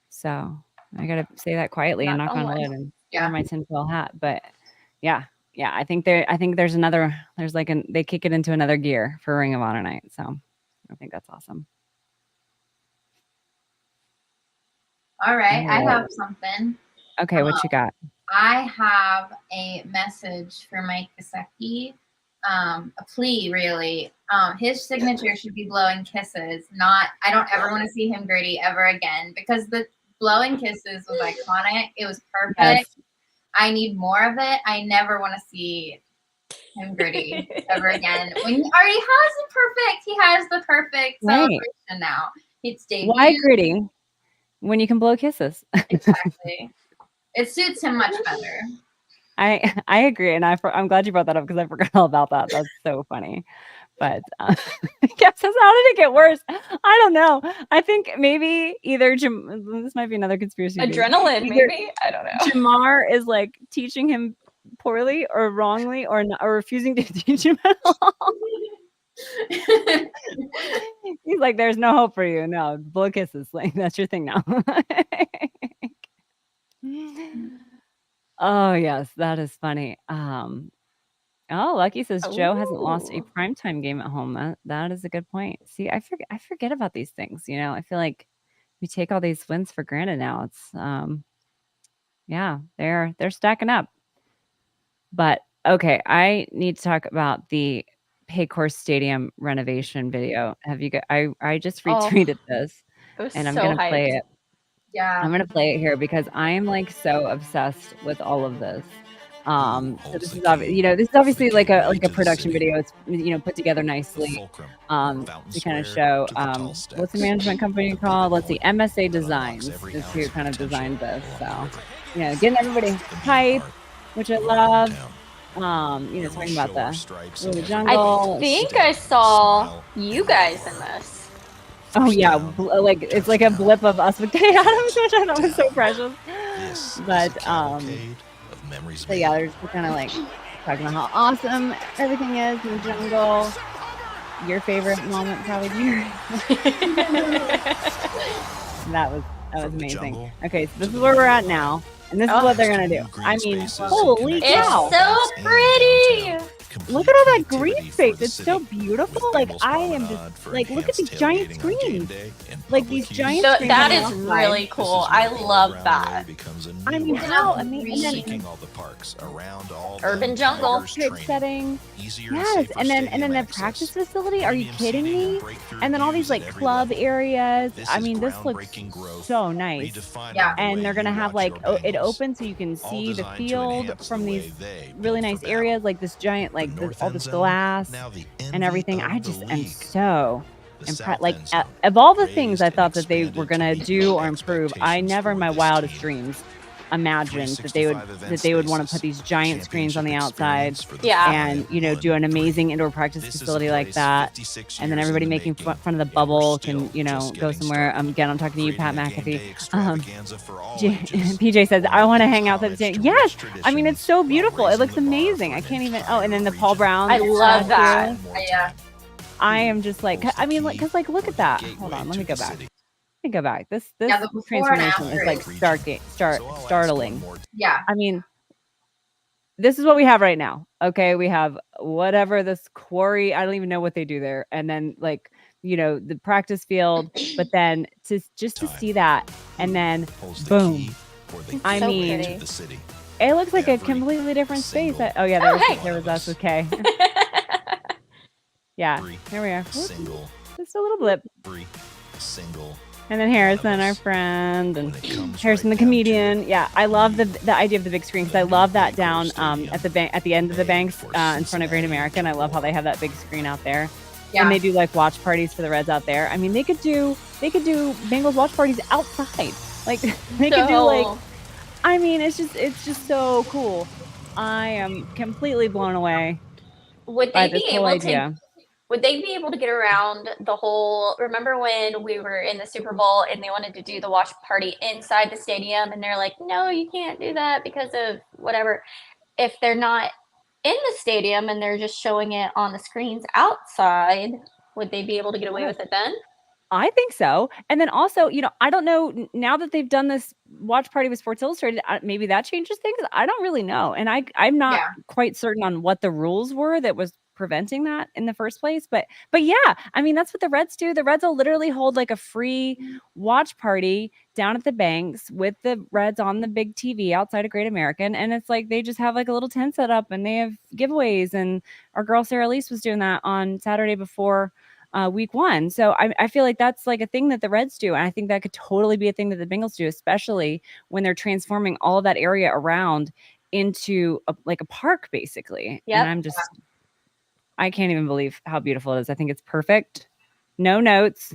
So I got to say that quietly and knock on wood and wear my tinfoil hat. But yeah, I think there's they kick it into another gear for Ring of Honor night. So I think that's awesome. All right. I have something. Okay, what you got? I have a message for Mike Gesicki. A plea, really. His signature should be blowing kisses. I don't ever want to see him gritty ever again because the blowing kisses was iconic. It was perfect. Yes. I need more of it. I never want to see him gritty ever again. When he already has it perfect, he has the perfect celebration now. It's debut. Why gritty when you can blow kisses? Exactly. It suits him much better. I agree, and I'm glad you brought that up because I forgot all about that. That's so funny. But Cap says, how did it get worse? I don't know. I think maybe either this might be another conspiracy. Adrenaline, maybe. I don't know. Jamar is like teaching him poorly or wrongly or refusing to teach him at all. He's like, there's no hope for you. No, blow kisses. Like that's your thing now. Oh yes, that is funny. Lucky says Joe hasn't lost a primetime game at home. That is a good point. See, I forget about these things. You know, I feel like we take all these wins for granted now. It's they're stacking up. But okay, I need to talk about the Paycor Stadium renovation video. Have you got? I just retweeted this, and I'm gonna play it. Yeah, I'm gonna play it here because I am like so obsessed with all of this. So this is obviously like a production video. It's put together nicely to kind of show what's the management company called? Let's see, MSA Designs is who kind of designed this. So getting everybody hype, which I love. Talking about the jungle. I think I saw you guys in this. Oh yeah, like it's like a blip of us with Kay Adams, which I thought was so precious. But so yeah, they're just kind of like talking about how awesome everything is in the jungle. Your favorite moment, probably. That was amazing. Okay, so this is where we're at now, and this is what they're gonna do. I mean, holy cow! It's so pretty. look at all that green space. It's so beautiful. Like I am just like, look at these giant screens. Like these giant So screens. that is really cool. I love that. I mean, how amazing! all the parks around all Urban jungle setting. Yes, and then the practice facility. Are you kidding me? And then all these like club areas. I mean, this looks so nice. Yeah. And they're gonna have like it open so you can see the field from these really nice areas, like this giant, like all this glass and everything. I just am so impressed. Like of all the things I thought that they were gonna do or improve, I never in my wildest dreams imagined that they would want to put these giant screens on the outside, and do an amazing indoor practice facility like that, and then everybody making fun of the bubble can go somewhere. Again, I'm talking to you, Pat McAfee. PJ says I want to hang out at the stadium. Yes, I mean it's so beautiful. It looks amazing. I can't even. Oh, and then the Paul Brown. I love that. Yeah. I am just like, I mean, because like look at that. Hold on, let me go back. This transformation is like startling. Yeah. I mean, this is what we have right now. Okay, we have whatever this quarry. I don't even know what they do there, and then like the practice field. But then to see that, and then boom. I mean, it looks like a completely different space. Oh yeah, there was us. Okay. Yeah, here we are. Just a little blip. And then Harrison, our friend, and Harrison, the comedian. Yeah, I love the idea of the big screen because I love that down at the end of the banks in front of Great America, and I love how they have that big screen out there. Yeah. And they do like watch parties for the Reds out there. I mean, they could do Bengals watch parties outside. Like they could do like. I mean, it's just so cool. I am completely blown away. Would they be able to? Would they be able to get around the whole? Remember when we were in the Super Bowl and they wanted to do the watch party inside the stadium, and they're like, "No, you can't do that because of whatever." If they're not in the stadium and they're just showing it on the screens outside, would they be able to get away with it then? I think so. And then also, I don't know, now that they've done this watch party with Sports Illustrated, maybe that changes things. I don't really know. And I'm not quite certain on what the rules were that was preventing that in the first place. But yeah, I mean, that's what the Reds do. The Reds will literally hold like a free watch party down at the banks with the Reds on the big TV outside of Great American. And it's like, they just have like a little tent set up and they have giveaways. And our girl, Sarah Elise, was doing that on Saturday before week 1. So I feel like that's like a thing that the Reds do. And I think that could totally be a thing that the Bengals do, especially when they're transforming all of that area around into a park, basically. Yep. And I can't even believe how beautiful it is. I think it's perfect. No notes.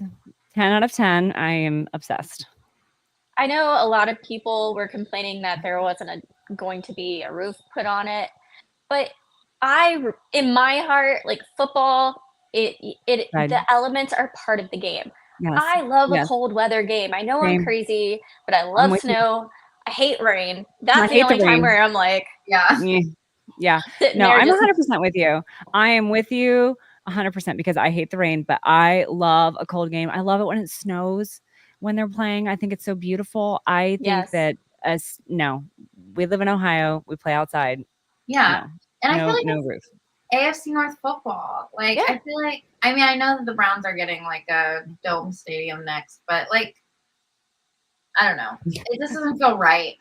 10 out of 10. I am obsessed. I know a lot of people were complaining that there wasn't going to be a roof put on it. But in my heart, like football, the elements are part of the game. Yes. I love a cold weather game. I know I'm crazy, but I love snow. I hate rain. That's the only time where I'm like, yeah. No, I'm 100% with you. I am with you 100% because I hate the rain, but I love a cold game. I love it when it snows when they're playing. I think it's so beautiful. I think that we live in Ohio. We play outside. Yeah. And I feel like no roof. AFC North football. Like, I feel like, I mean, I know that the Browns are getting like a dome stadium next, but like, I don't know. It just doesn't feel right.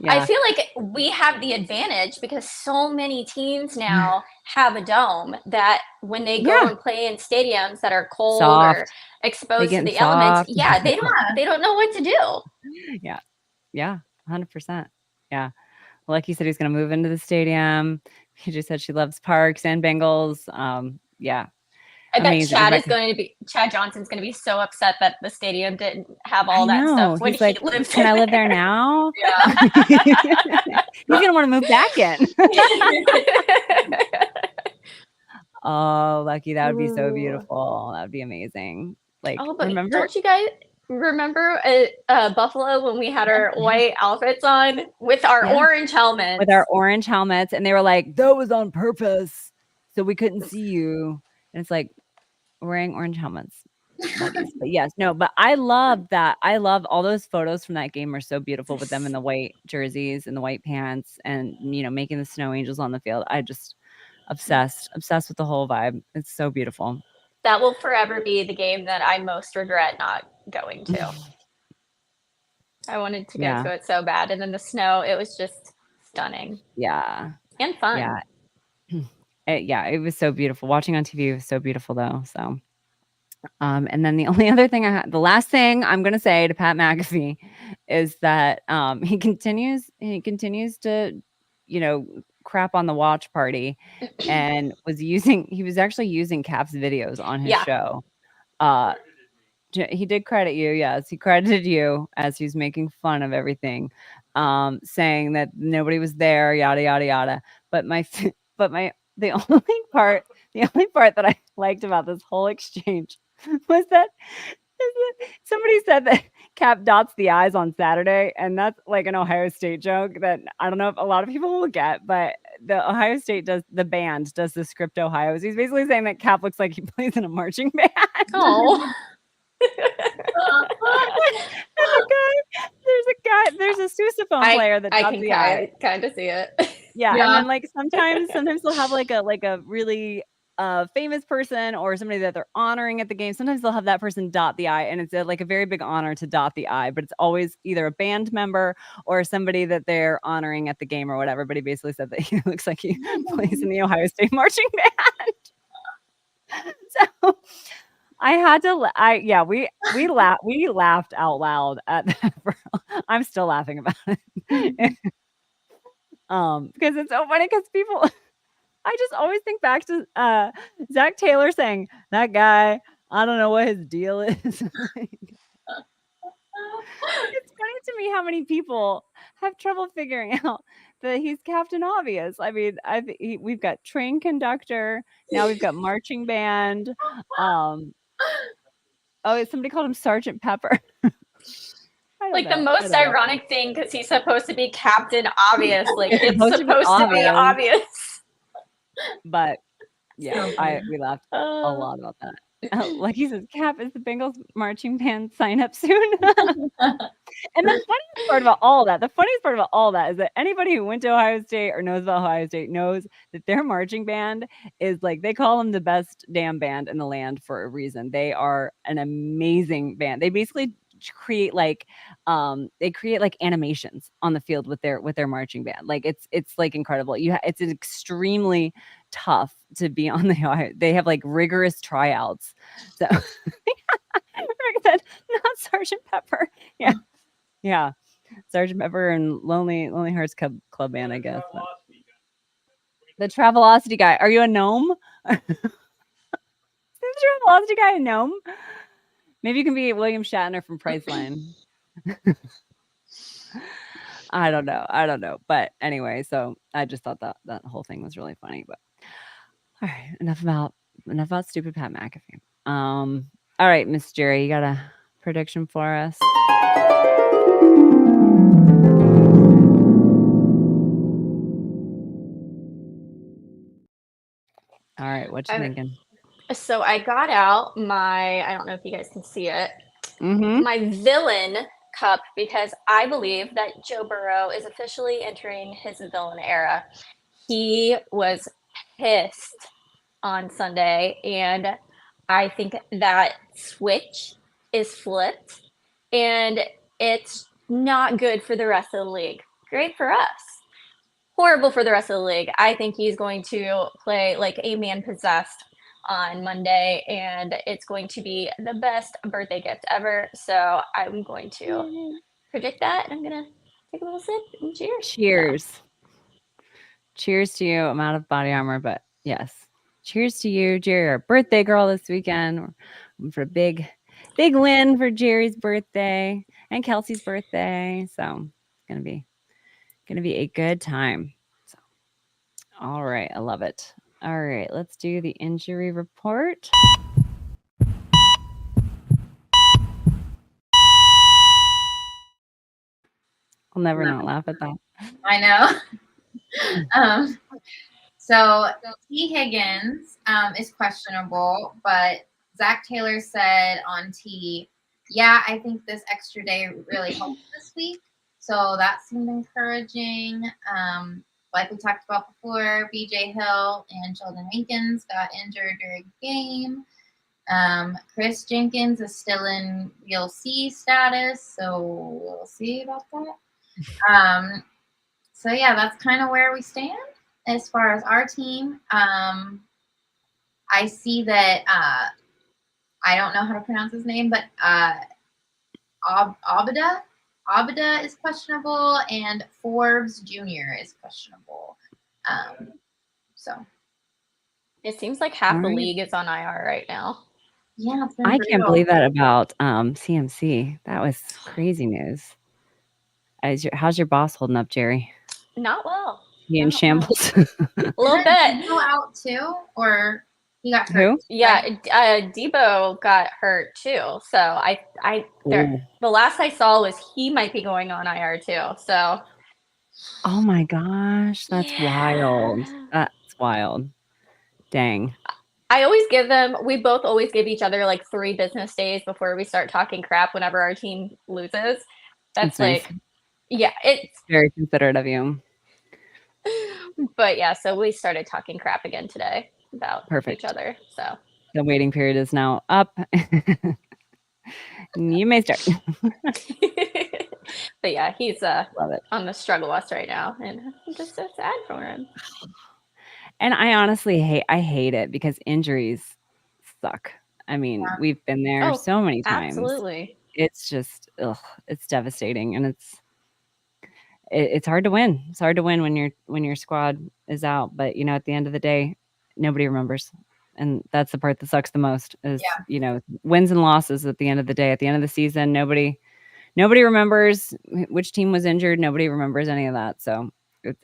I feel like we have the advantage because so many teams now have a dome that when they go and play in stadiums that are cold or exposed to the elements, they don't know what to do. Yeah, 100%. Yeah. Lucky said he's going to move into the stadium. He just said she loves parks and Bengals. I bet Chad Johnson's going to be so upset that the stadium didn't have all that stuff when he lives Can I live there now? He's going to want to move back in. Oh, Lucky. That would be so beautiful. That would be amazing. Like, remember? Don't you guys remember Buffalo when we had our white outfits on with our orange helmets? With our orange helmets. And they were like, that was on purpose. So we couldn't see you. And it's like, wearing orange helmets. But I love that. I love all those photos from that game are so beautiful with them in the white jerseys and the white pants and, making the snow angels on the field. Obsessed with the whole vibe. It's so beautiful. That will forever be the game that I most regret not going to. I wanted to go to it so bad, and then the snow, it was just stunning. Yeah. And fun. Yeah. It was so beautiful. Watching on TV was so beautiful though. So and then the only other thing the last thing I'm gonna say to Pat McAfee is that he continues to, crap on the watch party and he was actually using Cap's videos on his show. He did credit you, yes. He credited you as he was making fun of everything, saying that nobody was there, yada yada yada. But the only part that I liked about this whole exchange was that somebody said that Cap dots the I's on Saturday, and that's like an Ohio State joke that I don't know if a lot of people will get, but the Ohio State the band does the script Ohio. So he's basically saying that Cap looks like he plays in a marching band. Oh. There's a sousaphone player that dots the I. I can kind of see it. Yeah, and then like sometimes they'll have like a really famous person or somebody that they're honoring at the game. Sometimes they'll have that person dot the I, and it's like a very big honor to dot the I, but it's always either a band member or somebody that they're honoring at the game or whatever. But he basically said that he looks like he plays in the Ohio State marching band. So I had to. We laughed out loud at that. I'm still laughing about it. Because it's so funny because people. I just always think back to Zach Taylor saying, "That guy, I don't know what his deal is." It's funny to me how many people have trouble figuring out that he's Captain Obvious. I mean, we've got train conductor, now we've got marching band. Somebody called him Sergeant Pepper. Like the most ironic thing, because he's supposed to be Captain Obvious. Like it's supposed to be obvious. But yeah, we laughed a lot about that. Like he says, Cap, is the Bengals marching band sign up soon? And the funniest part about all that is that anybody who went to Ohio State or knows about Ohio State knows that their marching band is like, they call them the best damn band in the land for a reason. They are an amazing band. They basically create like animations on the field with their marching band. Like it's like incredible. It's extremely tough to be on the Ohio. They have like rigorous tryouts. So not Sergeant Pepper. Yeah. Sergeant Pepper and Lonely Hearts Club Band, I guess. But. The Travelocity guy. Are you a gnome? Is the Travelocity guy a gnome? Maybe you can be William Shatner from Priceline. I don't know. But anyway, so I just thought that whole thing was really funny. But all right, enough about stupid Pat McAfee. All right, Miss Jerry, you got a prediction for us? All right, what you thinking? So I got out I don't know if you guys can see it, Mm-hmm. my villain cup, because I believe that Joe Burrow is officially entering his villain era. He was pissed on Sunday, and I think that switch is flipped, and it's not good for the rest of the league. Great for us. Horrible for the rest of the league. I think he's going to play like a man possessed on Monday, and it's going to be the best birthday gift ever. So I'm going to predict that, and I'm going to take a little sip and cheers. Cheers. Cheers to you. I'm out of body armor, but yes. Cheers to you, Jerry, our birthday girl this weekend. For a big win for Jerry's birthday and Kelsey's birthday. So it's gonna be a good time. So all right, I love it. All right, let's do the injury report. I'll never not laugh at that. I know. So T. Higgins is questionable, but Zach Taylor said on T, yeah, I think this extra day really helped this week. So that seemed encouraging. like we talked about before, BJ Hill and Sheldon Hankins got injured during the game. Chris Jenkins is still in Real C status, so we'll see about that. So yeah, that's kind of where we stand as far as our team. I see that I don't know how to pronounce his name, but Abida is questionable, and Forbes Jr. is questionable. So it seems like half the league is on IR right now. Yeah, it's been I brutal. can't believe that about CMC. That was crazy news. How's your boss holding up, Jerry? Not well. He in shambles? A little bit. Debo out too, or he got hurt? Who? Yeah, Debo got hurt too. So the last I saw was he might be going on IR too. So. Oh my gosh, that's wild. That's wild. Dang. We both always give each other like 3 business days before we start talking crap whenever our team loses. That's like, nice. Yeah, it's very considerate of you. But yeah, so we started talking crap again today about each other. So the waiting period is now up. You may start. But yeah, he's Love it. on the struggle bus right now, and I'm just so sad for him. And I honestly hate it because injuries suck. I mean, we've been there so many times. Absolutely. It's just, it's devastating, and it's hard to win. It's hard to win when your squad is out, but at the end of the day, nobody remembers. And that's the part that sucks the most is, wins and losses at the end of the day. At the end of the season, nobody remembers which team was injured. Nobody remembers any of that. So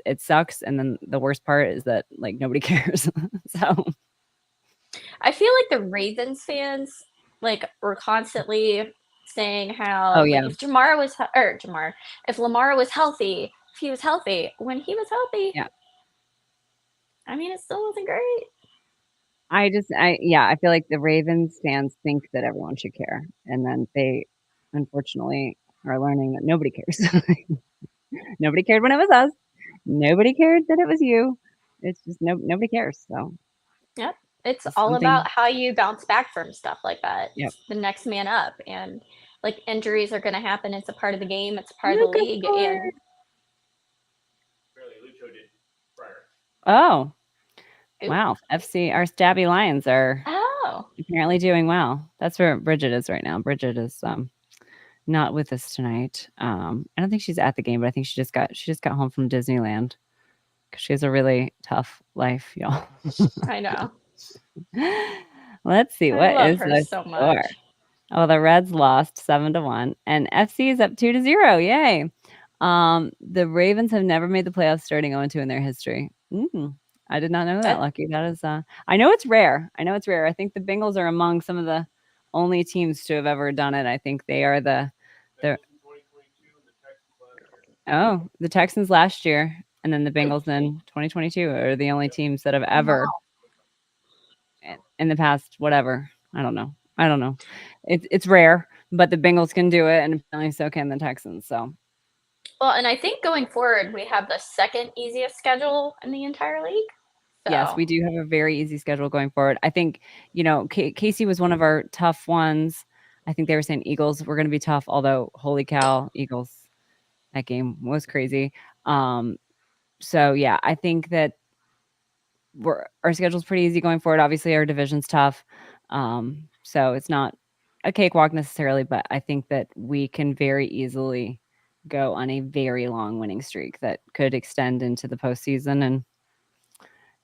it sucks. And then the worst part is that like nobody cares. So I feel like the Ravens fans like were constantly saying how if Lamar was healthy, if he was healthy, when he was healthy, I mean, it still wasn't great. I feel like the Ravens fans think that everyone should care, and then they unfortunately are learning that nobody cares. Nobody cared when it was us. Nobody cared that it was you. It's just nobody cares. So yep, it's all about how you bounce back from stuff like that. Yep. It's the next man up, and like injuries are going to happen. It's a part of the game. It's a part of the league. And oh, wow! FC, our Stabby Lions are apparently doing well. That's where Bridget is right now. Bridget is not with us tonight. I don't think she's at the game, but I think she just got home from Disneyland because she has a really tough life, y'all. I know. Let's see what is the so score. Much. Oh, the Reds lost 7-1, and FC is up 2-0. Yay! The Ravens have never made the playoffs starting 0-2 in their history. I did not know that, Lucky. That is, I know it's rare. I think the Bengals are among some of the only teams to have ever done it. I think they are the Texans last year, and then the Bengals in 2022 are the only teams that have ever in the past, whatever. I don't know. It's rare, but the Bengals can do it, and apparently so can the Texans. So. Well, and I think going forward, we have the second easiest schedule in the entire league. So. Yes, we do have a very easy schedule going forward. I think, Casey was one of our tough ones. I think they were saying Eagles were going to be tough, although holy cow, Eagles, that game was crazy. So yeah, I think that our schedule's pretty easy going forward. Obviously, our division's tough. So it's not a cakewalk necessarily, but I think that we can very easily go on a very long winning streak that could extend into the postseason. And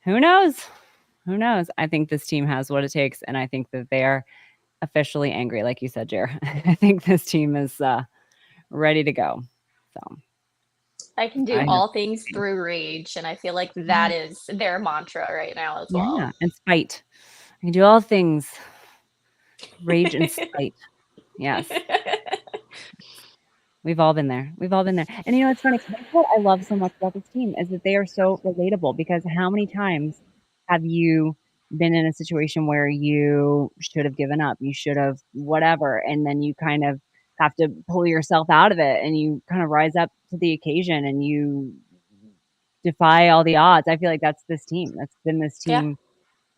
who knows? I think this team has what it takes, and I think that they are officially angry, like you said, Jer. I think this team is ready to go. So I can do all things through rage, and I feel like that is their mantra right now as well. Yeah, and spite. I can do all things. Rage and spite. Yes. We've all been there. And it's funny. That's what I love so much about this team is that they are so relatable, because how many times have you been in a situation where you should have given up, you should have whatever, and then you kind of have to pull yourself out of it, and you kind of rise up to the occasion, and you defy all the odds. I feel like that's this team. That's been this Yeah. team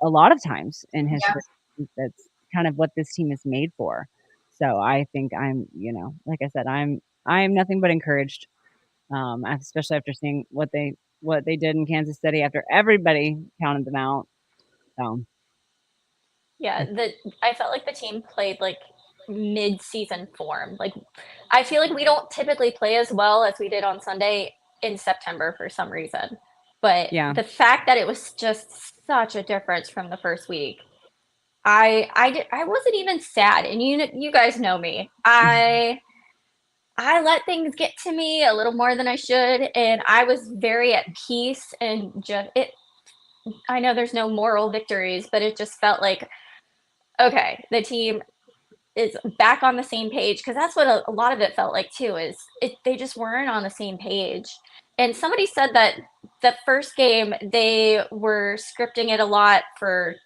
a lot of times in Yeah. history. That's kind of what this team is made for. So I think I'm, like I said, I'm nothing but encouraged, especially after seeing what they did in Kansas City after everybody counted them out. So Yeah, I felt like the team played like mid-season form. Like I feel like we don't typically play as well as we did on Sunday in September for some reason. But yeah, the fact that it was just such a difference from the first week, I wasn't even sad. And you guys know me. I let things get to me a little more than I should, and I was very at peace and just it. I know there's no moral victories, but it just felt like okay, the team is back on the same page because that's what a lot of it felt like too. They just weren't on the same page. And somebody said that the first game they were scripting it a lot for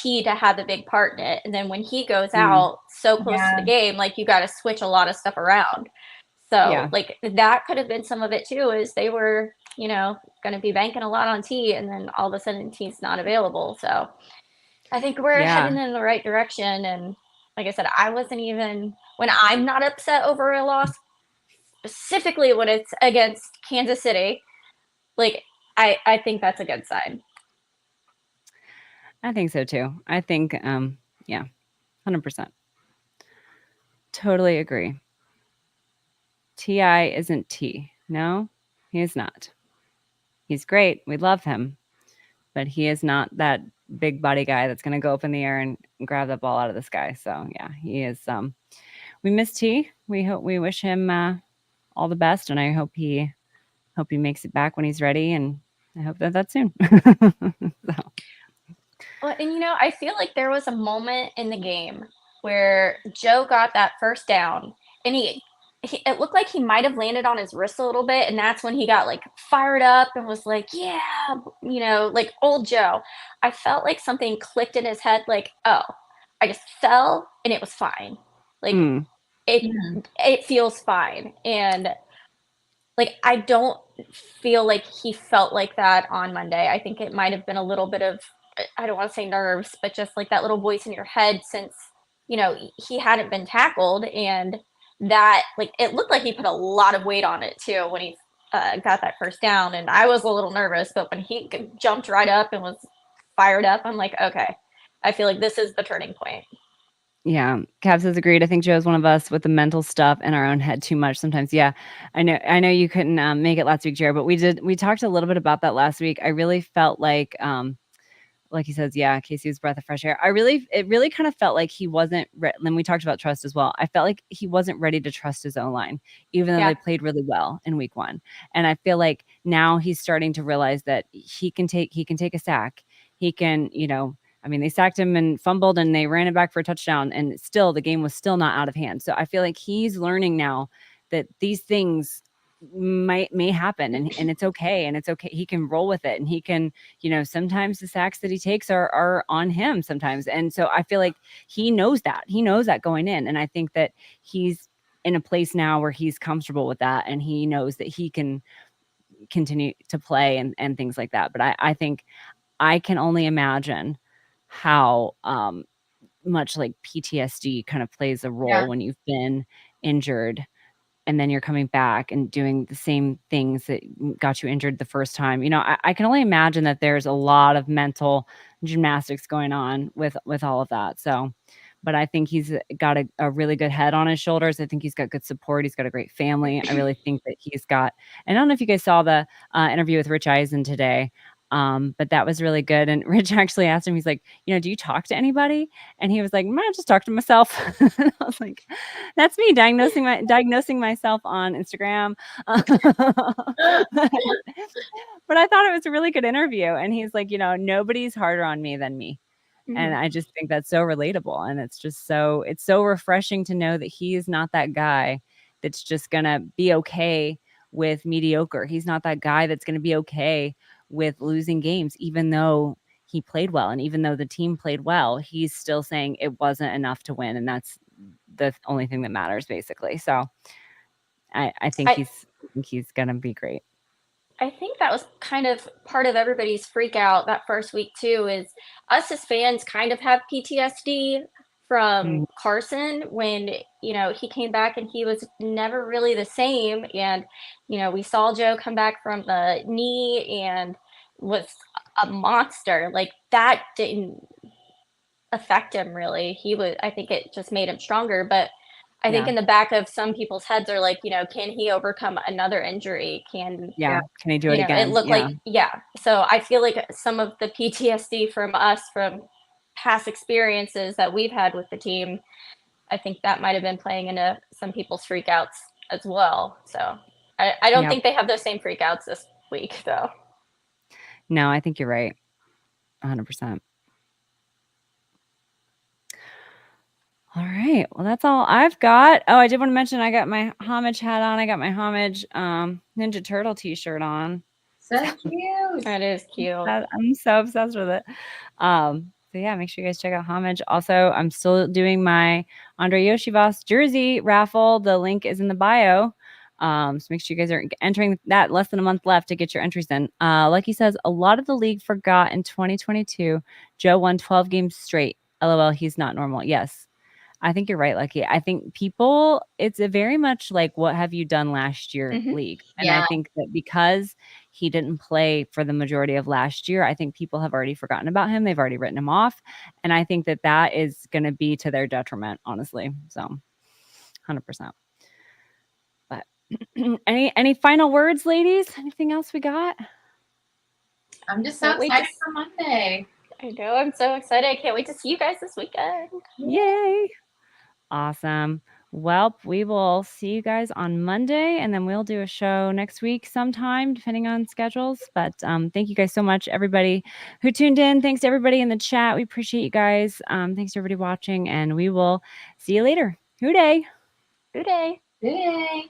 T to have the big part in it, and then when he goes out so close to the Yeah. game, like you got to switch a lot of stuff around. So yeah, like that could have been some of it too. Is they were going to be banking a lot on T, and then all of a sudden T's not available. So I think we're yeah. heading in the right direction. And like I said, I wasn't even when I'm not upset over a loss, specifically when it's against Kansas City. Like I think that's a good sign. I think so too. I think, yeah, 100%. Totally agree. Ti isn't T. No, he is not. He's great. We love him, but he is not that big body guy that's going to go up in the air and grab that ball out of the sky. So yeah, he is. We miss T. We wish him all the best, and I hope he makes it back when he's ready, and I hope that's soon. So. Well, and I feel like there was a moment in the game where Joe got that first down, and it looked like he might have landed on his wrist a little bit, and that's when he got like fired up and was like, "Yeah," like old Joe. I felt like something clicked in his head, like, "Oh, I just fell and it was fine." Like it feels fine, and like I don't feel like he felt like that on Monday. I think it might have been a little bit of I don't want to say nerves, but just like that little voice in your head since he hadn't been tackled, and that like it looked like he put a lot of weight on it too when he got that first down, and I was a little nervous, but when he jumped right up and was fired up, I'm like, okay, I feel like this is the turning point. Yeah, Cavs has agreed. I think Joe's one of us with the mental stuff in our own head too much sometimes. Yeah, I know you couldn't make it last week, Jared, but we talked a little bit about that last week. I really felt like he says, yeah, Casey was a breath of fresh air. It really kind of felt like he wasn't, and we talked about trust as well. I felt like he wasn't ready to trust his own line, even though they played really well in week 1. And I feel like now he's starting to realize that he can take a sack. He can, they sacked him and fumbled and they ran it back for a touchdown, and still the game was still not out of hand. So I feel like he's learning now that these things may happen, and it's okay. And it's okay. He can roll with it, and he can, sometimes the sacks that he takes are on him sometimes. And so I feel like he knows that going in. And I think that he's in a place now where he's comfortable with that, and he knows that he can continue to play and things like that. But I think I can only imagine how much like PTSD kind of plays a role when you've been injured and then you're coming back and doing the same things that got you injured the first time. I can only imagine that there's a lot of mental gymnastics going on with all of that. So, but I think he's got a really good head on his shoulders. I think he's got good support. He's got a great family. I really think that he's got, and I don't know if you guys saw the interview with Rich Eisen today, but that was really good. And Rich actually asked him, he's like, do you talk to anybody? And he was like, I just talk to myself. And I was like, that's me diagnosing myself on Instagram. But I thought it was a really good interview. And he's like, nobody's harder on me than me. And I just think that's so relatable. And it's so refreshing to know that he is not that guy that's just going to be okay with mediocre. He's not that guy that's going to be okay with losing games, even though he played well. And even though the team played well, he's still saying it wasn't enough to win. And that's the only thing that matters, basically. So I think he's going to be great. I think that was kind of part of everybody's freak out that first week too, is us as fans kind of have PTSD from Carson when, you know, he came back and he was never really the same. And, you know, we saw Joe come back from the knee and was a monster. Like that didn't affect him really. I think it just made him stronger. But I think in the back of some people's heads are like, you know, can he overcome another injury? Can he do you it know, again? it looked like, so I feel like some of the PTSD from us from past experiences that we've had with the team, I think that might have been playing into some people's freakouts as well. So I don't think they have those same freakouts this week though. No, I think you're right. 100%. All right. Well, that's all I've got. Oh, I did want to mention I got my homage hat on. I got my homage Ninja Turtle t-shirt on. So cute. That is cute. I'm so obsessed with it. So yeah, make sure you guys check out homage. Also, I'm still doing my Andre Yoshivas jersey raffle. The link is in the bio. So make sure you guys are entering that. Less than a month left to get your entries in. Lucky says a lot of the league forgot in 2022. Joe won 12 games straight. LOL, he's not normal. Yes. I think you're right, Lucky. I think people, it's a very much like what have you done last year league. And I think that because he didn't play for the majority of last year, I think people have already forgotten about him. They've already written him off. And I think that that is going to be to their detriment, honestly. So 100%. But any final words, ladies? Anything else we got? I'm just so excited for Monday. I know. I'm so excited. I can't wait to see you guys this weekend. Yay. Awesome. Well, we will see you guys on Monday, and then we'll do a show next week sometime, depending on schedules. But thank you guys so much, everybody who tuned in. Thanks to everybody in the chat. We appreciate you guys. Thanks to everybody watching, and we will see you later. Hoo day. Hoo day. Hoo day.